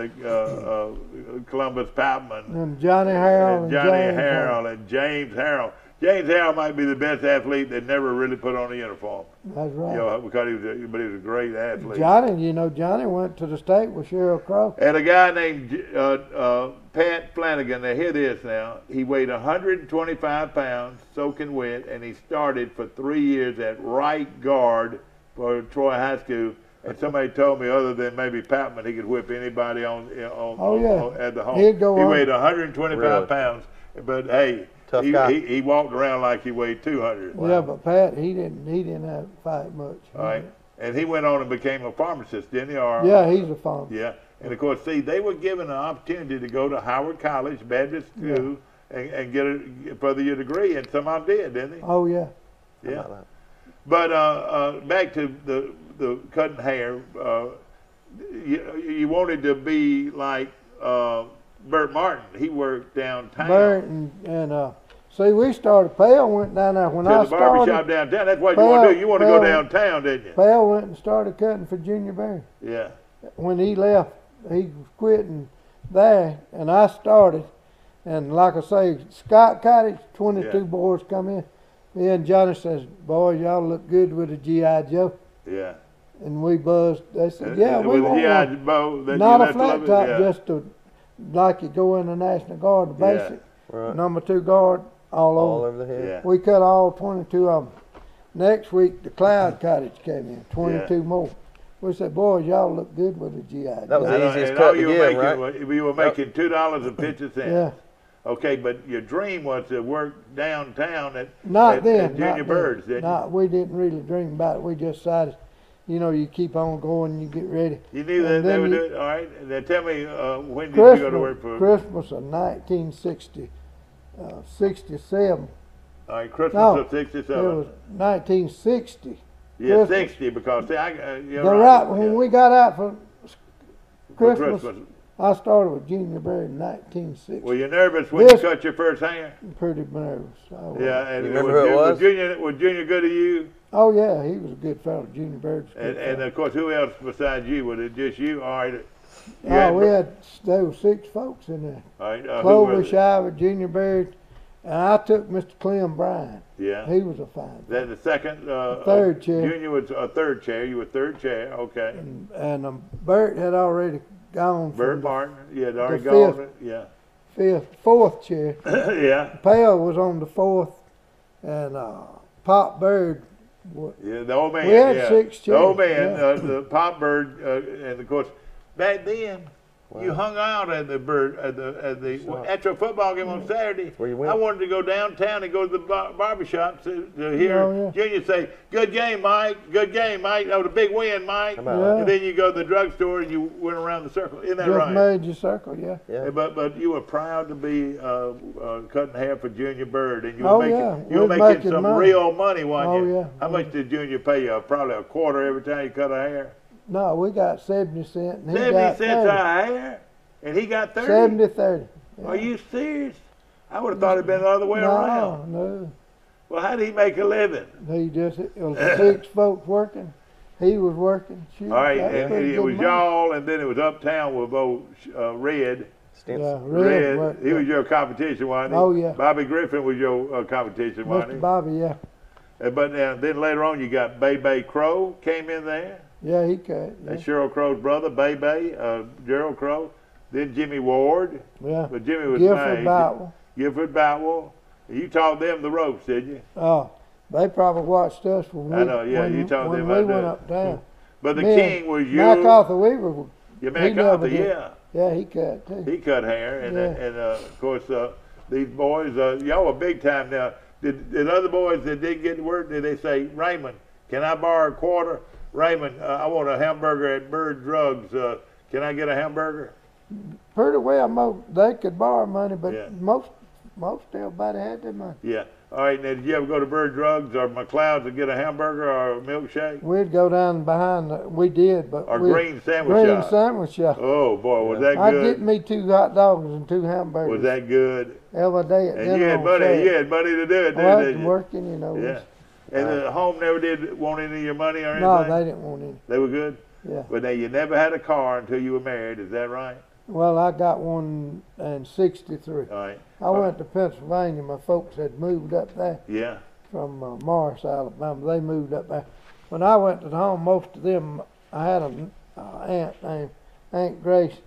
Columbus Patman.
And Johnny Harrell and
Johnny
James
Harrell and James Harrell. James Harrell might be the best athlete that never really put on a uniform.
That's right.
You know, because but he was a great athlete.
Johnny went to the state with Sheryl Crow.
And a guy named Pat Flanagan. Now hear this now. He weighed 125 pounds, soaking wet, and he started for 3 years at right guard for Troy High School. And somebody told me, other than maybe Patman, he could whip anybody at the home.
He'd go
he
on.
weighed 125
Really?
pounds, but hey,
Tough guy.
he walked around like he weighed 200.
Yeah, but Pat, he didn't have to fight much.
All right, and he went on and became a pharmacist, didn't he? Or,
Yeah, he's a farmer.
yeah. And of course, see, they were given an opportunity to go to Howard College, Baptist School, and further your degree, and some of them did, didn't they?
Oh yeah.
How
Yeah.
about that?
But back to the cutting hair, you wanted to be like Bert Martin. He worked downtown.
Bert and see, we started. Pale went down there when
To
I
the barbershop
started.
downtown. That's what you want to do. You want to go
Pale-
downtown, didn't you?
Pale went and started cutting for Junior Berry.
Yeah.
When he left, he was quitting there, and I started. And like I say, Scott Cottage, 22
Yeah.
boys come in. Me and Johnny says, "Boys, y'all look good with a GI Joe."
Yeah.
And we buzzed. They said, "Yeah, we
with
want
the GI
one.
Joe that
Not
you
a
left
flat
of it?
top,
Yeah.
just like you go in the National Guard, the
Yeah.
basic
Right.
number 2 guard all
All
over."
over the head.
Yeah.
We cut all 22 of them. Next week, the Cloud Cottage came in, 22 more. We said, "Boys, y'all look good with a GI
That was
Joe."
the easiest
and
cut
all
to
you were
give,
making
right?
was- you were making $2.50.
Yeah,
Okay, but your dream was to work downtown at
not then.
at Junior
not
Birds,
then.
didn't
We didn't really dream about it. We just decided, you keep on going, you get ready.
you? You knew that
And
they
then
would
you-
do it. All right. And then tell me, when did you go to work for?
Christmas of 1960, 67.
All right, Christmas
No,
of
It
'67.
was 1960.
Yeah,
Christmas.
60 because see, you're
The
right.
when we got out for
For
Christmas, I started with Junior Berry in 1960.
Were you nervous when
This-
you cut your first hair?
Pretty nervous. I was.
Yeah, and
You remember who it was?
Was Junior good to you?
Oh yeah, he was a good fellow. Junior Berry was a good
And
fellow.
of course, who else besides you? Was it just you? All right.
There were 6 folks in there.
All right. Who
Clover,
was it?
Shiver, Junior Berry, and I took Mr. Clem Bryan.
Yeah.
He was a fine.
Then the second.
Third chair.
Junior was a third chair. You were third chair. Okay.
And Bert had already gone
Bert
from the
Martin. You had already
the
gone. Yeah.
4th chair.
Yeah.
Pale was on the 4th, and Pop Bird.
Yeah, the old man.
We had
yeah.
6
The old
chairs,
man,
yeah.
the pop bird, and of course, back then you hung out at the bird at your football game on Saturday.
Where you went.
I wanted to go downtown and go to the barbershop to hear
Oh, yeah.
Junior say, "Good game, Mike. Good game, Mike. That was a big win, Mike."
How about
Yeah.
And then you go to the drugstore and you went around the circle. Isn't that
Just
right?
made your circle, yeah.
Yeah.
But you were proud to be cutting hair for Junior Bird, and you were
Oh,
making
yeah.
you were
We're
making
making
some
money.
real money, weren't
Oh,
you?
yeah.
How much did Junior pay you? Probably a quarter every time you cut a hair.
No, we got 70 cents, and he
70
got
cents
30.
a hair, and he got 30.
70-30.
Are you serious? I would have thought it'd been the other way around.
No.
Well, how did he make a living?
He just, it was 6 folks working. He was working. Shoot,
All right,
that
and
pretty
it
good
was
money.
y'all, and then it was uptown with old Red.
Stinson.
Yeah,
Red,
worked.
he was your competition, wasn't he?
Oh, yeah.
Bobby Griffin was your competition, wasn't
Mr.
he?
Bobby, yeah.
But then later on, you got Bay Crow came in there.
Yeah, he cut. Yeah.
That's Cheryl Crow's brother, Bay, Gerald Crow. Then Jimmy Ward.
yeah.
But Jimmy was
Gifford
made.
Boutwell.
Gifford Boutwell. You taught them the ropes, did you?
Oh, they probably watched us when
I know, yeah,
when,
you told
when
them
we
about
went
that.
uptown.
But the
Me
king
and
was you.
MacArthur Weaver.
You
he never
MacArthur,
did.
yeah.
Yeah, he cut too.
He cut hair, and
Yeah.
of course these boys, y'all were big time now. Did other boys that did get to work? Did they say, Raymond, can I borrow a quarter? Raymond, I want a hamburger at Bird Drugs. Can I get a hamburger?
Pretty well, they could borrow money, but
Yeah.
most everybody had their money.
Yeah. All right. Now, did you ever go to Bird Drugs or McLeod's to get a hamburger or a milkshake
We'd go down behind. We did, but
or
we'd-
green sandwich
green
shop?
sandwich shop.
Oh boy, was that
I'd
good?
get me 2 hot dogs and 2 hamburgers.
Was that good?
every day at
And
dinner
you had
on
money.
Saturday.
You had money to do it,
Well, I
didn't
was
you?
working, you know.
Yeah. And the home never did want any of your money or anything?
No, they didn't want any.
They were good?
Yeah.
But now you never had a car until you were married, is that right?
Well, I got one in '63.
All right.
I went to Pennsylvania. My folks had moved up there
Yeah.
from Morris, Alabama. They moved up there. When I went to the home, most of them, I had an aunt named Aunt Grace.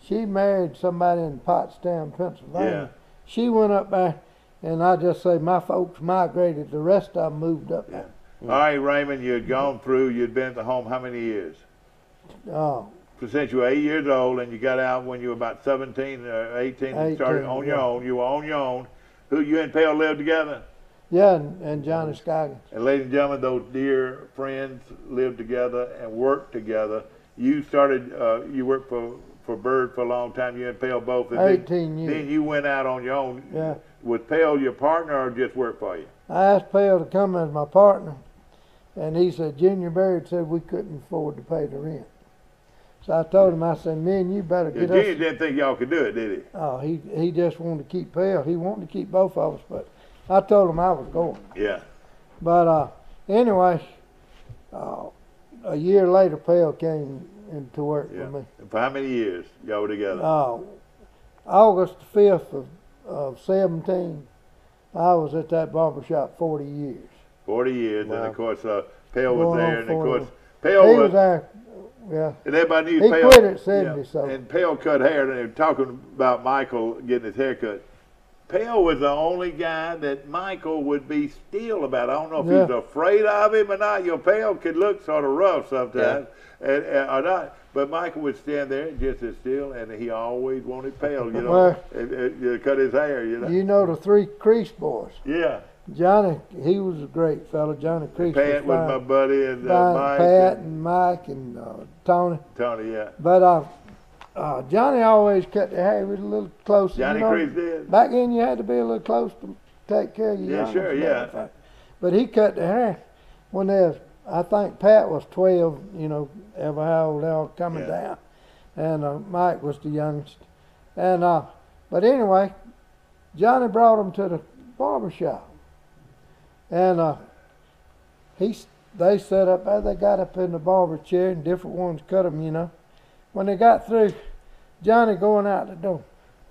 She married somebody in Pottstown, Pennsylvania.
Yeah.
She went up there, and I just say my folks migrated. The rest of them moved up there.
All right, Raymond, you had gone through, you'd been at the home how many years?
Oh,
Since you were 8 years old and you got out when you were about 17 or 18 and started
18,
on your
yeah.
own. You were on your own. Who, you and Pale lived together?
yeah, and Johnny Scoggins.
And ladies and gentlemen, those dear friends lived together and worked together. You started, you worked for Bird for a long time, you and Pale both. And
18 years.
Then you went out on your own.
Yeah.
Was Pale your partner or just work for you?
I asked Pale to come as my partner, and he said Junior Baird said we couldn't afford to pay the rent. So I told him, I said, "Man, you better get
Junior
us."
didn't think y'all could do it, did he?
Oh, he just wanted to keep Pale. He wanted to keep both of us, but I told him I was going.
Yeah.
But anyway, a year later, Pale came into work
Yeah.
with me.
And for how many years y'all were together?
August the 5th of 17, I was at that barbershop 40 years.
40 years, and
Wow.
of course, Pale was
Going
there,
on
and of
40.
course, Pale
He
was,
was there, yeah.
and everybody knew
He
Pale.
quit at 70, so.
And Pale cut hair, and they were talking about Michael getting his hair cut. Pale was the only guy that Michael would be still about. I don't know if
Yeah.
he's afraid of him or not. Your Pale could look sort of rough sometimes, or not. But Michael would stand there just as still, and he always wanted Pale, you know,
Well,
to cut his hair, you know.
You know the 3 Crease boys.
Yeah.
Johnny, he was a great fellow. Johnny Crease
Pat was
was
my
fine.
buddy, and
Fine,
Mike,
Pat
and
and Mike and Tony.
Tony, yeah.
But Johnny always cut the hair. He was a little closer.
Johnny
you know,
Crease did.
Back then, you had to be a little close to take care of your
Yeah,
youngest
sure,
and
yeah.
everything. But he cut the hair when they was, I think Pat was 12, you know, ever how old they all coming
Yeah.
down. And Mike was the youngest. And but anyway, Johnny brought him to the barber shop. And they sat up there, they got up in the barber chair, and different ones cut them, you know. When they got through, Johnny going out the door,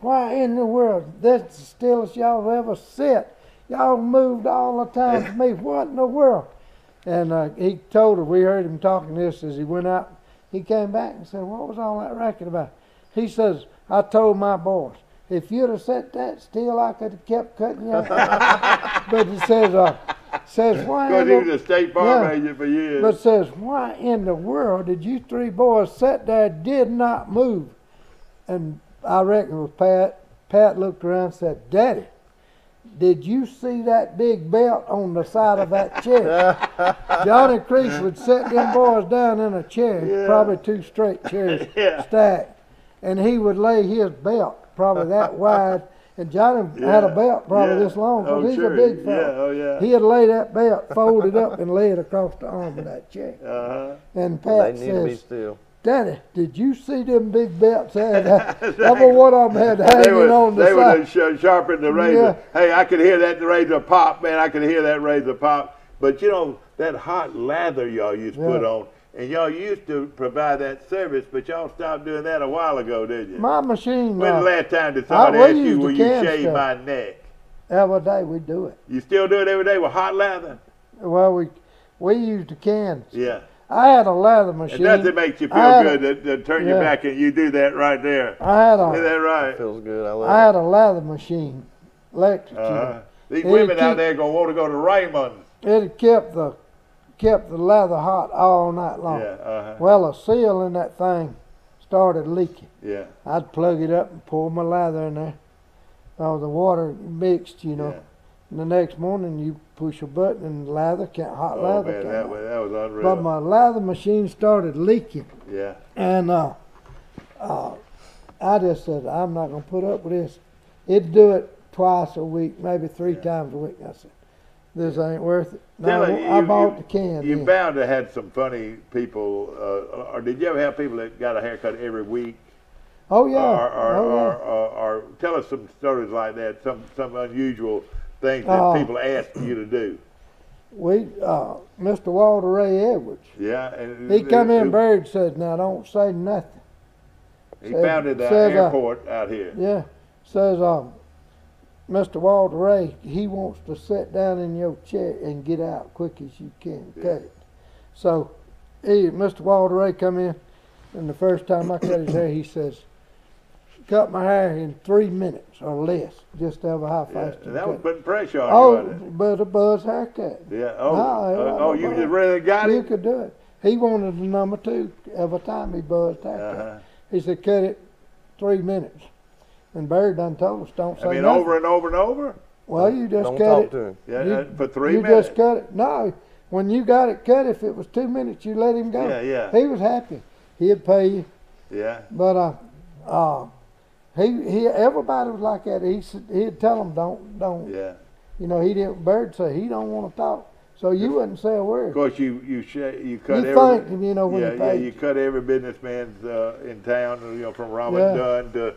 "Why in the world? That's the stillest y'all ever sit. Y'all moved all the time to me. What in the world?" And he told her, we heard him talking this as he went out. He came back and said, "What was all that racket about?" He says, "I told my boys, if you'd have sat that still, I could have kept cutting you out." But he says, "Why?"
Because
in
he
the-
was a state farm
Yeah.
agent for years.
But says, "Why in the world did you 3 boys sit there, did not move?" And I reckon it was Pat. Pat looked around and said, "Daddy, did you see that big belt on the side of that chair?" Johnny Crease would set them boys down in a chair,
Yeah.
probably 2 straight chairs
Yeah.
stacked, and he would lay his belt probably that wide. And Johnny had a belt probably
Yeah.
this long because
Oh,
he's
sure.
a big fella.
Yeah, oh, yeah.
He'd lay that belt folded up and lay it across the arm of that chair.
Uh-huh.
And
They
Pat
need to be
says,
still.
"Daddy, did you see them big belts? Every one of them had
They
hanging
would,
on the
they
side."
would sharpen the razor.
Yeah.
Hey, I could hear that razor pop, man. I could hear that razor pop. But you know, that hot lather y'all used to put
Yeah.
on, and y'all used to provide that service, but y'all stopped doing that a while ago, did you?
My machine,
When the last time did somebody
we
ask you,
used
will
the
you
can
shave
stuff.
my neck?
every day we do it.
You still do it every day with hot lather?
Well, we used the cans.
Yeah.
I had a leather machine.
And nothing makes you feel
I had
good to turn your
yeah.
back and you do that right there.
I had
Is that
a,
right?
Feels good. I love
I had a leather machine, electric.
Uh-huh. These
It'd
women out
keep-
there gonna want to go to Raymond's.
It kept the leather hot all night long.
Yeah. Uh-huh.
Well, a seal in that thing started leaking.
Yeah.
I'd plug it up and pour my lather in there. The water mixed, you know.
Yeah.
And the next morning you push a button and hot
Oh
lather
man,
came
that
out.
was unreal.
But my lather machine started leaking.
Yeah.
And I just said, I'm not going to put up with this. It'd do it twice a week, maybe three times a week. I said, this ain't worth it.
Tell
No,
me,
I bought the can.
You
then.
bound to had some funny people, or did you ever have people that got a haircut every week?
Oh, yeah.
Or tell us some stories like that, some unusual things that people ask you to do.
Mr. Walter Ray Edwards.
Yeah. And
He come in, Bird said, now don't say nothing.
He founded the
says,
airport out here.
Yeah. Says, Mr. Walter Ray, he wants to sit down in your chair and get out quick as you can. Cut it. So, Mr. Walter Ray come in, and the first time I cut his hair, he says, cut my hair in 3 minutes or less, just to have a high fast.
And that was putting pressure on you, wasn't it?
But a buzz haircut.
Yeah. You just really got
You
it?
could do it. He wanted the number 2 every time he buzzed haircut.
Uh-huh.
He said, cut it 3 minutes. And Bird done told us, don't say nothing.
Over and over and over?
Well, you just
Don't
cut
talk
it.
to him.
Yeah,
You-
for 3
You
minutes.
just cut it. No, when you got it cut, if it was 2 minutes, you let him go.
Yeah.
He was happy. He'd pay you.
Yeah.
But everybody was like that. He'd tell them don't.
Yeah.
You know, he didn't. Bird say he don't want to talk, so you wouldn't say a
Of
word.
course, you cut
You
every.
thanked him, you know, when
yeah,
he
yeah,
paid
you cut every businessman's in town. You know, from Robert
Yeah.
Dunn to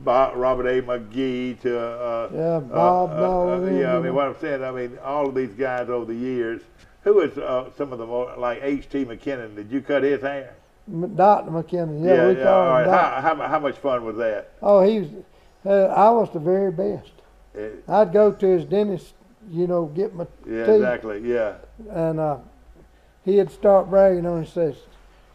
Robert A. McGee to
Yeah, Bob Nolan,
yeah, I
you
mean,
know.
what I'm saying, I mean, all of these guys over the years. Who is some of the more like H.T. McKinnon? Did you cut his hair?
Dr. McKinnon. Yeah, we
All
call him
right.
Doc.
How much fun was that?
Oh, he was. I was the very best. I'd go to his dentist, you know, get my
Yeah,
teeth,
exactly. Yeah.
and he'd start bragging on. He says,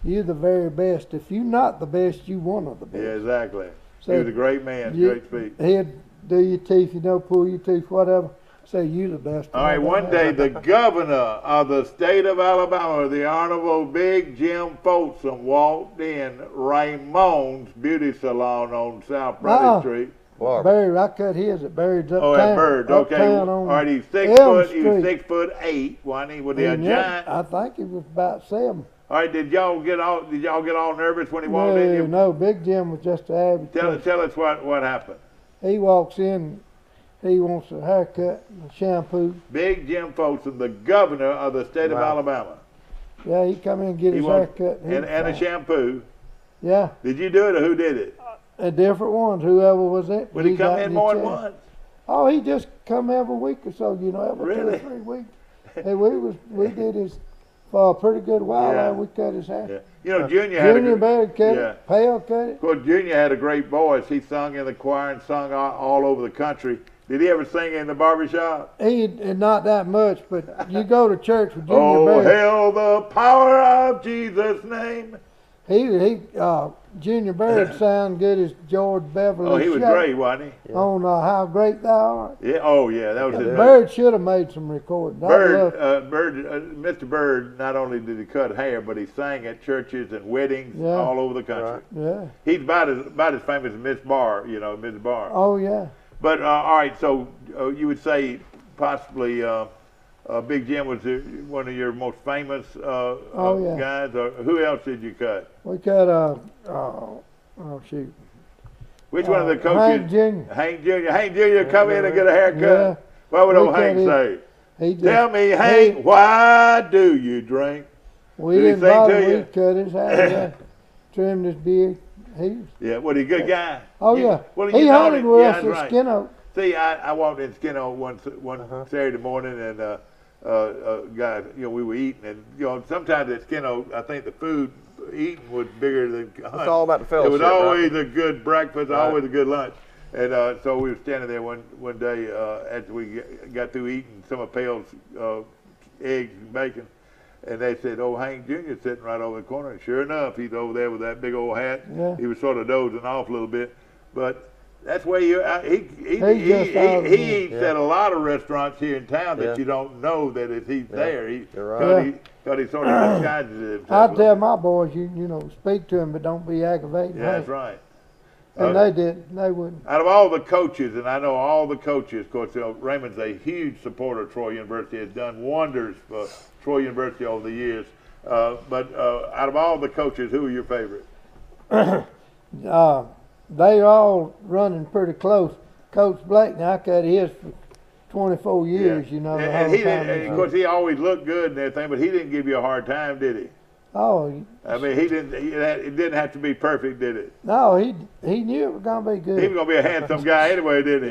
"You're the very best. If you're not the best, you one of the best."
Yeah, exactly.
So
he was a great man,
you-
great speech.
He'd do your teeth, you know, pull your teeth, whatever. Say you the best.
All right, one day the governor of the state of Alabama, the Honorable Big Jim Folsom, walked in Raymond's beauty salon on South Bradley Street.
Barbara.
Barry, I cut his at Barry's uptown.
Oh, at Bird, okay.
Uptown
All
on
right, he's 6
Elm
foot. He was
Street.
6'8", wasn't he? Was he a
And yeah,
giant?
I think he was about 7.
All right, did y'all get all nervous when he walked in?
No, Big Jim was just an average person.
Tell us what happened.
He walks in, he wants a haircut, a shampoo.
Big Jim Folsom, the governor of the state of Alabama.
Yeah, he come in and get
He
his
wants
haircut. he
and
was
a
fine.
shampoo.
Yeah,
Did you do it or who did it?
different ones, whoever was it.
Would he come
got
in
the
more than
chair.
once?
Oh, he just come every week or so, you know, every
Really?
2 or 3 weeks. Hey, we did his for a pretty good while
Yeah.
there. We cut his hair.
Yeah. You know, Junior had
Junior
a
Barry cut
yeah.
it, Pale cut it.
Of course, Junior had a great voice. He sung in the choir and sung all over the country. Did he ever sing in the barbershop?
He not that much, but you go to church with Junior
Oh,
Barry.
hail the power of Jesus' name.
Junior Barry sound good as George Beverly.
Oh, he was
Shaw
great, wasn't he?
On How Great Thou Art.
Yeah. Oh, yeah, that was his
Bird should have made some recordings.
Mr. Bird, not only did he cut hair, but he sang at churches and weddings
Yeah.
all over the country.
Yeah.
He's about as famous as Miss Barr, you know, Miss Barr.
Oh yeah.
But all right, so you would say possibly Big Jim was one of your most famous
yeah.
guys. Or who else did you cut?
We cut oh shoot.
Which one of the coaches?
Hank Jr.
Hank Jr. Hank Jr. come in and get a haircut.
Yeah.
What would
We
old
cut
Hank
his-
say?
He just,
Tell me, Hank, why do you drink?
we
did he
didn't
sing to
bother.
you?
We cut his hair. Yeah. Trimmed his beard. He was,
Yeah, what a good guy.
oh
You-
yeah.
well,
He
you know
hunted
that-
with
yeah,
us
that's
at
right.
Skin Oak.
See, I walked in Skinner one Saturday morning, and guys, you know, we were eating, and you know, sometimes at Skinner, I think the food eating was bigger than hunting.
It's all about the
It
fellowship.
was always a good breakfast,
Right.
always a good lunch, and so we were standing there one day after we got through eating some of Pale's eggs and bacon. And they said, "Oh, Hank Jr. sitting right over the corner." And sure enough, he's over there with that big old hat.
Yeah.
He was sort of dozing off a little bit, but That's where you. He eats at a lot of restaurants here in town that you don't know that he's there.
You're right.
Because he sort of disguises
I
himself.
tell my boys, you know, speak to him, but don't be aggravating.
Yeah, that's right.
And they did. They wouldn't.
Out of all the coaches, and I know all the coaches, of course, Raymond's a huge supporter of Troy University, has done wonders for Troy University over the years. But out of all the coaches, who are your favorite?
They all running pretty close. Coach Blakeney, I cut his for 24 years, you know.
And of course, he always looked good and everything, but he didn't give you a hard time, did he?
Oh,
I mean, he didn't. It didn't have to be perfect, did it?
no, he knew it was gonna be good.
He was gonna be a handsome guy anyway, didn't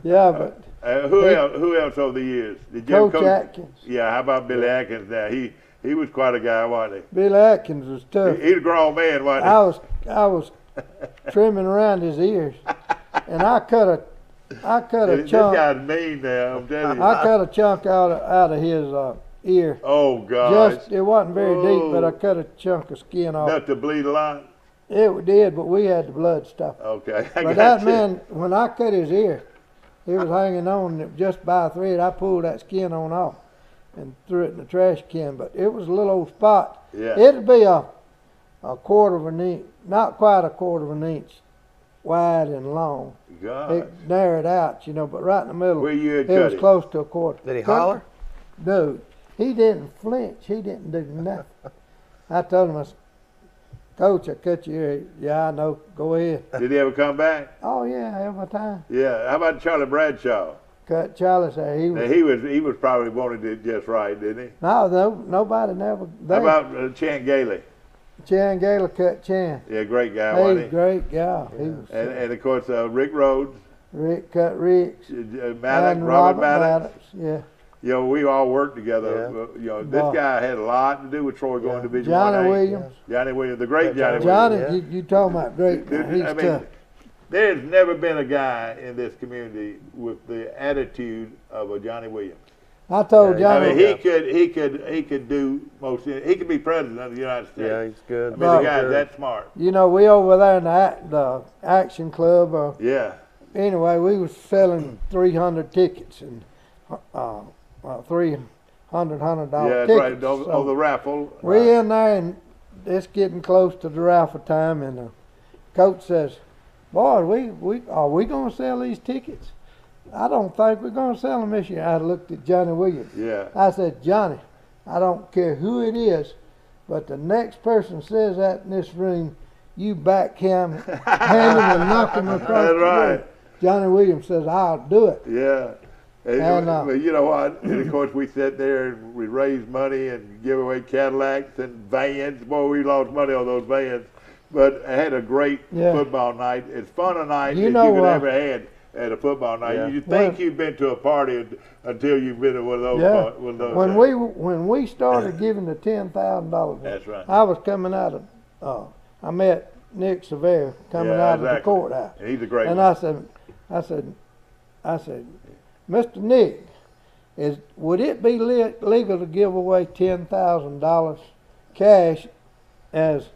he?
Yeah, but
Who else over the years? Did you
Coach Atkins.
Yeah, how about Billy Atkins? Now he was quite a guy, wasn't
Billy Atkins was
he?
tough.
He's a grown man, wasn't he?
I was trimming around his ears, and I cut a
This
chunk.
guy's mean now. I'm telling you.
I cut a chunk out of his ear.
Oh God!
It wasn't very deep, but I cut a chunk of skin off.
Enough to bleed a lot.
It did, but we had the blood stop.
Okay,
But that man, when I cut his ear, he was hanging on just by a thread. I pulled that skin on off and threw it in the trash can. But it was a little old spot.
Yeah.
It'd be a quarter of an inch, not quite a quarter of an inch wide and long.
God.
It narrowed out, you know, but right in the middle,
Where you had
it
cut
was
it?
close to a quarter.
Did he holler?
Dude, he didn't flinch. He didn't do nothing. I told him, I said, Coach, I cut your ear. Yeah, I know. Go ahead.
Did he ever come back?
Oh, yeah, every time.
Yeah. How about Charlie Bradshaw?
Cut Charlie's hair.
Now, he was probably wanted it just right, didn't he?
No, nobody never.
How about Chan Gailey?
Chan Gaylor cut Chan.
Yeah, great guy,
He's
wasn't
a
he?
great guy. He was.
And of course Rick Rhodes,
Rick cut Rick's.
Maddox,
And
Robert Maddox.
Maddox. Yeah.
You know, we all worked together.
Yeah.
You know, this guy had a lot to do with Troy going to Division
Johnny
1A.
Williams.
Johnny Williams, the great Johnny
Johnny,
Williams.
you talking about great.
Dude,
He's
I mean,
tough.
there's never been a guy in this community with the attitude of a Johnny Williams.
I told
Yeah,
I
Johnny.
mean, he could do most. He could be president of the United States.
Yeah, he's good.
I mean, the
Right.
guy's that smart.
You know, we over there in the Action Club.
Yeah.
Anyway, we was selling 300 tickets and $300
Yeah, that's
tickets.
right. Over
So
the raffle.
we in there and it's getting close to the raffle time, and the coach says, "Boy, are we going to sell these tickets? I don't think we're going to sell them this year." I looked at Johnny Williams.
Yeah.
I said, "Johnny, I don't care who it is, but the next person says that in this room, you back him, hand him and knock him across
That's
the room."
right.
Johnny Williams says, "I'll do it."
Yeah.
And,
But you know what? And of course, we sat there and we raised money and give away Cadillacs and vans. Boy, we lost money on those vans. But I had a great
Yeah.
football night. As fun a night
You
as
know,
you could ever had at a football night.
Yeah.
You think
Well-
you've been to a party until you've been to one of those.
Yeah.
One of those
When we started giving the $10,000,
That's right.
I was coming out of. I met Nick Severe coming
Yeah,
out of the
exactly.
courthouse,
And he's a great
and
one.
I said, "Mr. Nick, would it be legal to give away $10,000 cash as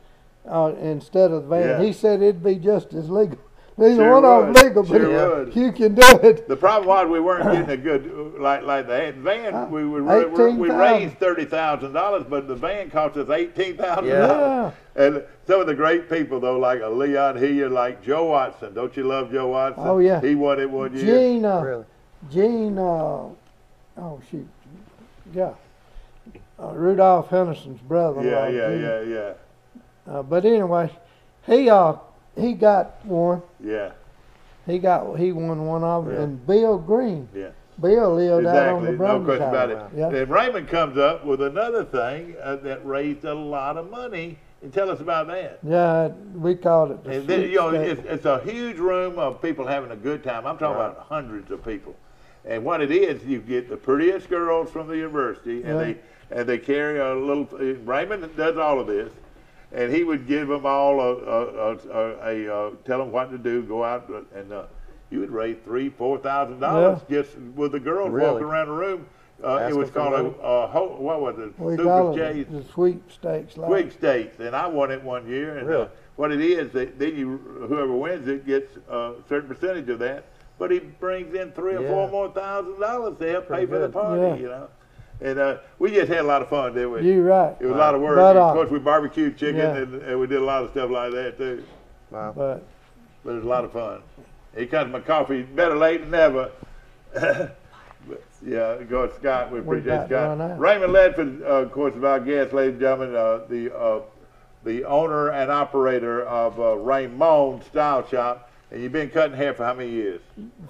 instead of the van?"
Yeah.
He said it'd be just as legal. Neither
Sure
one of them
would.
legal, but
Sure would.
you can do it.
The problem was we weren't getting a good like the van. We
$18,000.
raised $30,000, but the van cost us $18,000.
Yeah.
And some of the great people though, like a Leon Hilliard, like Joe Watson. Don't you love Joe Watson?
Oh, yeah.
He won it one year.
Really?
Gene, oh shoot, yeah, Rudolph Henderson's brother.
Yeah.
But anyway, he got one.
Yeah.
He won one of them,
Yeah.
and Bill Green.
Yeah.
Bill lived out on the
Exactly. No
Browns
question about it.
Highway. Yeah.
And Raymond comes up with another thing that raised a lot of money. And tell us about that.
Yeah, we called it the
And then, you know,
sweepstakes.
it's a huge room of people having a good time. I'm talking
Right.
about hundreds of people. And what it is, you get the prettiest girls from the university, and they carry a little. Raymond does all of this, and he would give them all tell them what to do, go out, and you would raise $3,000-4,000 just with the girls
Really?
walking around the room. It was
Asking for
called
money?
what was it?
We
Super
call
J's
it the sweepstakes. Like.
Sweepstakes, and I won it one year. And
Really?
what it is, then whoever wins it gets a certain percentage of that. But he brings in $3,000 or
Yeah.
$4 more to help
Pretty
pay for the
good.
party,
Yeah.
you know. And we just had a lot of fun, didn't we?
You right.
It was a lot of work.
But,
Of course, we barbecued chicken,
yeah.
and we did a lot of stuff like that too.
Wow.
But
But it was a lot of fun. He cut my coffee better late than never. But, yeah, go Scott. We appreciate
about to run
Scott.
out.
Raymond Ledford, of course, is our guest, ladies and gentlemen. The owner and operator of Raymond Style Shop. And you've been cutting hair for how many years?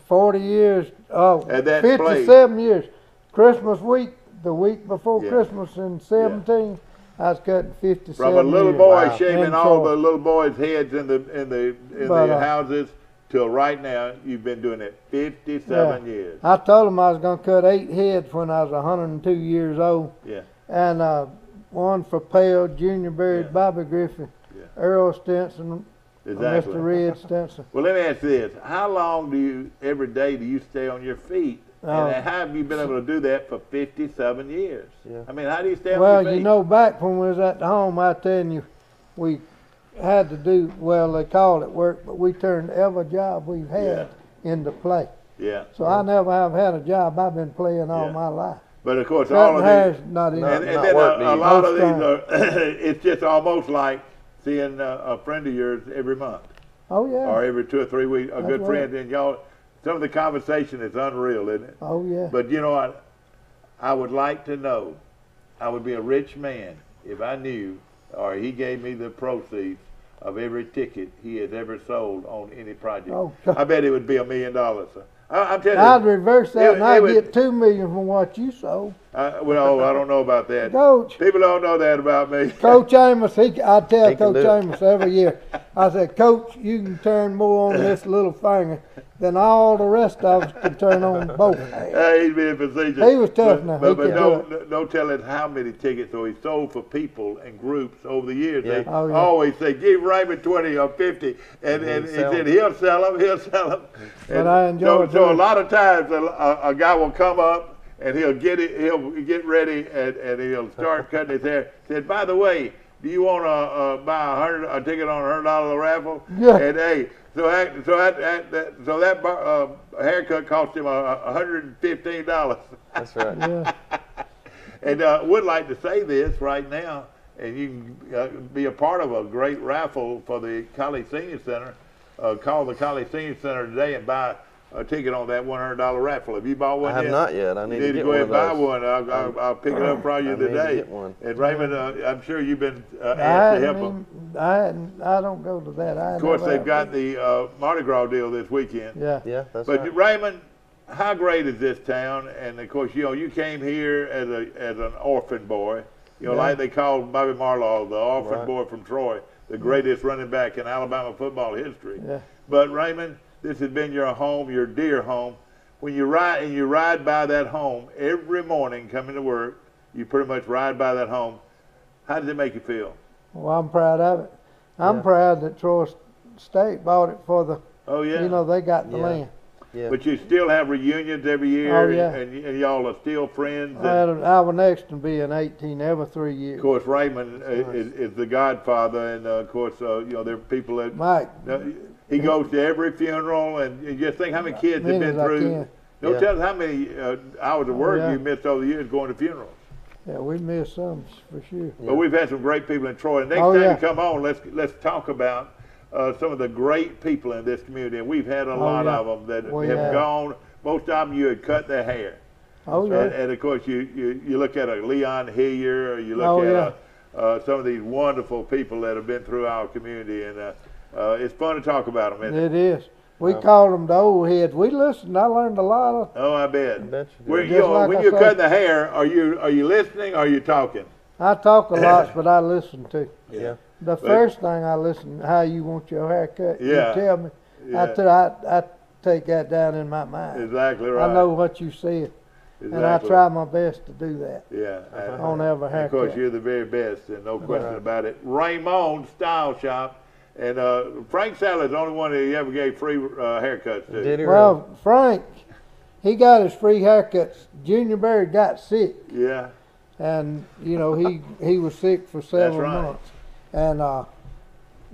40 years. Oh,
At that
57 years. Christmas week, the week before
Yeah.
Christmas in 17, I was cutting 57
From a little
years.
boy
Wow.
shaving
In
all
Troy.
the little boys' heads in the
But,
houses till right now, you've been doing it 57 years.
I told him I was going to cut 8 heads when I was 102 years old.
Yeah.
And one for Pale, Junior buried
Yeah.
Bobby Griffin,
Yeah.
Earl Stinson,
Exactly.
Mr. Red Stinson.
Well, let me ask this: how long every day do you stay on your feet?
Oh.
And how have you been able to do that for 57 years?
Yeah.
I mean, how do you stay on
Well,
your feet?
you know, back when we was at the home, I telling you, we had to do, well, they called it work, but we turned every job we've had into play.
Yeah.
So I never have had a job. I've been playing all
Yeah.
my life.
But of course, all
Cutting
of
hair's
these,
not in
No.
it.
and
Not
then
work,
a
do you?
lot of these
Most
are, it's just almost like seeing a friend of yours every month.
Oh, yeah.
Or every 2 or 3 weeks, a
That's
good
right.
friend, and y'all, some of the conversation is unreal, isn't it?
Oh, yeah.
But you know what? I would like to know, I would be a rich man if I knew, or he gave me the proceeds of every ticket he has ever sold on any project.
Oh,
I bet it would be $1 million. I'm telling
I'd
you.
reverse that and
it
I'd
would-
get $2 million from what you sold.
Well, I don't know about that.
Coach,
People don't know that about me.
Coach Amos, I tell
He can
Coach
do it.
Amos every year, I said, Coach, you can turn more on this little finger than all the rest of us can turn on both hands.
He's being facetious.
He was tough now. He
But
could do
don't tell it how many tickets so he sold for people and groups over the years.
Yeah.
They
Oh, yeah.
always say, give Raymond 20 or 50. And he
sell
said,
'em.
he'll sell them.
But I enjoy
so a
doing-
lot of times a guy will come up and he'll get ready and he'll start cutting his hair. Said, by the way, do you want to buy a ticket on a $100 raffle?
Yeah.
And hey, so that haircut cost him $115.
That's right.
Yeah.
And would like to say this right now, and you can be a part of a great raffle for the College Senior Center. Call the College Senior Center today and buy a ticket on that $100 raffle. Have you bought one
I have
yet?
not yet. I
You
need
need
to
to
get
go
one
ahead
of
and buy
those.
one. I'll pick it up for you
I need to
today.
get one.
And Raymond, I'm sure you've been asked to help them.
I don't go to that.
Of course, they've got the Mardi Gras deal this weekend.
Yeah.
Yeah, that's
But
right.
Raymond, how great is this town? And of course, you came here as an orphan boy.
Yeah.
Like they called Bobby Marlaw, the orphan
Right.
boy from Troy, the greatest running back in Alabama football history.
Yeah.
But Raymond, this has been your home, your dear home. When you ride by that home every morning coming to work, you pretty much ride by that home. How does it make you feel?
Well, I'm proud of it. I'm
Yeah.
proud that Troy State bought it for the,
Oh yeah.
you know, they got the
Yeah.
land.
Yeah.
But you still have reunions every year,
Oh, yeah.
and y'all are still friends. And
Our next will be in 18 every 3 years.
of course, Raymond is the godfather, and of course, there are people that
Mike,
he goes to every funeral, and you just think how many kids have
many
been
as I
through.
can.
Don't
Yeah.
tell us how many hours of work
yeah.
you missed over the years going to funerals.
Yeah, we missed some for sure.
But we've had some great people in Troy. And next
Oh,
time
yeah.
you come on, let's talk about some of the great people in this community. And we've had a lot
yeah.
of them that
We
have
have.
gone. Most of them you had cut their hair.
Oh, yeah.
And of course, you look at a Leon Hillier, or you look
Oh,
at some of these wonderful people that have been through our community, and it's fun to talk about them. Isn't it?
It is. We called them the old heads. We listened. I learned a lot of.
Oh, I bet.
I bet you
When
do.
Just like
when
I
you're
say.
cutting the hair, are you listening or are you talking?
I talk a lot, but I listen too.
Yeah.
The first thing I listen, how you want your hair cut.
Yeah.
You tell me.
Yeah.
I take that down in my mind.
Exactly right.
I know what you said, and I
Exactly.
try my best to do that
Yeah.
on every
And of course,
haircut.
you're the very best, and no question
Right.
about it. Raymond Style Shop, and Frank Sadler's the only one that he ever gave free haircuts to.
Did he really?
Well, Frank, he got his free haircuts. Junior Bird got sick,
Yeah.
and you know he was sick for several
right.
months, and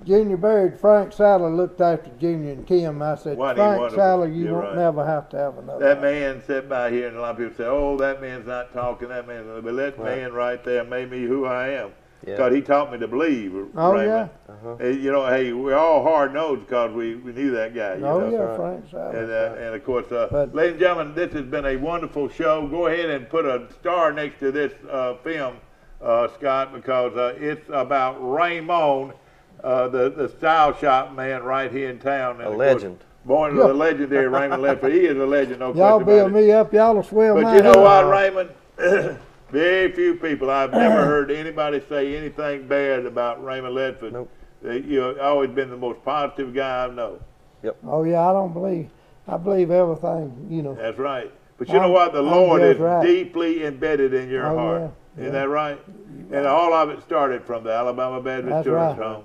Junior Bird, Frank Saller looked after Junior and Kim. I said,
Wasn't he
Frank
wonderful?
Saller, you
You're
won't
right.
never have to have another.
That
one."
man sat by here, and a lot of people say, "Oh, that man's not talking. That man," but that man right there made me who I am.
Yeah.
Because he taught me to believe.
Oh,
Raymond.
Uh-huh.
Hey, you know, hey, we're all hard nosed because we knew that guy. You
Oh
know?
yeah,
right.
Frank Saller.
And of course,
But-
ladies and gentlemen, this has been a wonderful show. Go ahead and put a star next to this film, Scott, because it's about Raymond, the style shop man right here in town. And
A
of course,
legend.
born to the legendary Raymond Ledford. He is a legend, no
Y'all
question about
build
it.
me up, y'all will swell
But
my
you know
head
what,
off.
Raymond? Very few people. I've never heard anybody say anything bad about Raymond Ledford.
Nope.
You've always been the most positive guy I know.
Oh yeah, I believe everything, you know.
That's right. But you know what? The
I'm
Lord is
just right.
deeply embedded in your
Oh,
heart.
yeah,
Isn't
yeah.
that right? And all of it started from the Alabama Baptist
That's
Children's
right.
Home.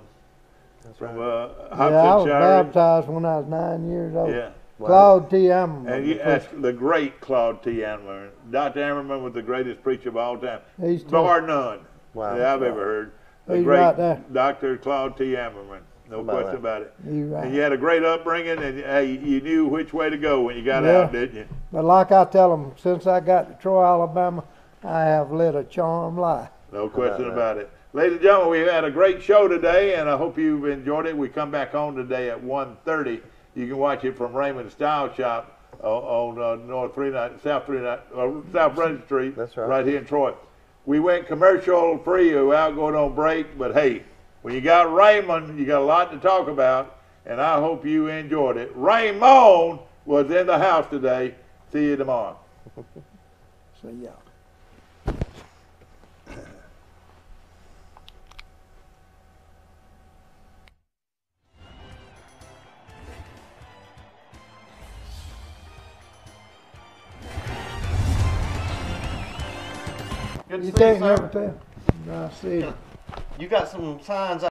That's
From
right.
Yeah, I was
Hobson Shire.
baptized when I was 9 years old.
Yeah.
Claude T. Ammerman.
And you ask the great Claude T. Ammerman. Dr. Ammerman was the greatest preacher of all time.
He's tough.
Bar none
Wow.
that I've ever heard. The
He's
great
right there.
Dr. Claude T. Ammerman. No
About
question
that.
about it.
You're right.
And you had a great upbringing, and hey, you knew which way to go when you got
Yeah.
out, didn't you?
But like I tell them, since I got to Troy, Alabama, I have led a charmed life.
No question
that?
about it. Ladies and gentlemen, we've had a great show today, and I hope you've enjoyed it. We come back on today at 1:30. You can watch it from Raymond Style Shop on South Brandon Street,
That's right.
here in Troy. We went commercial free, we were out going on break, but hey, when you got Raymond, you got a lot to talk about, and I hope you enjoyed it. Raymond was in the house today. See you tomorrow.
So yeah.
Good to
You
see
can't
sir.
never tell. I see it.
You got some signs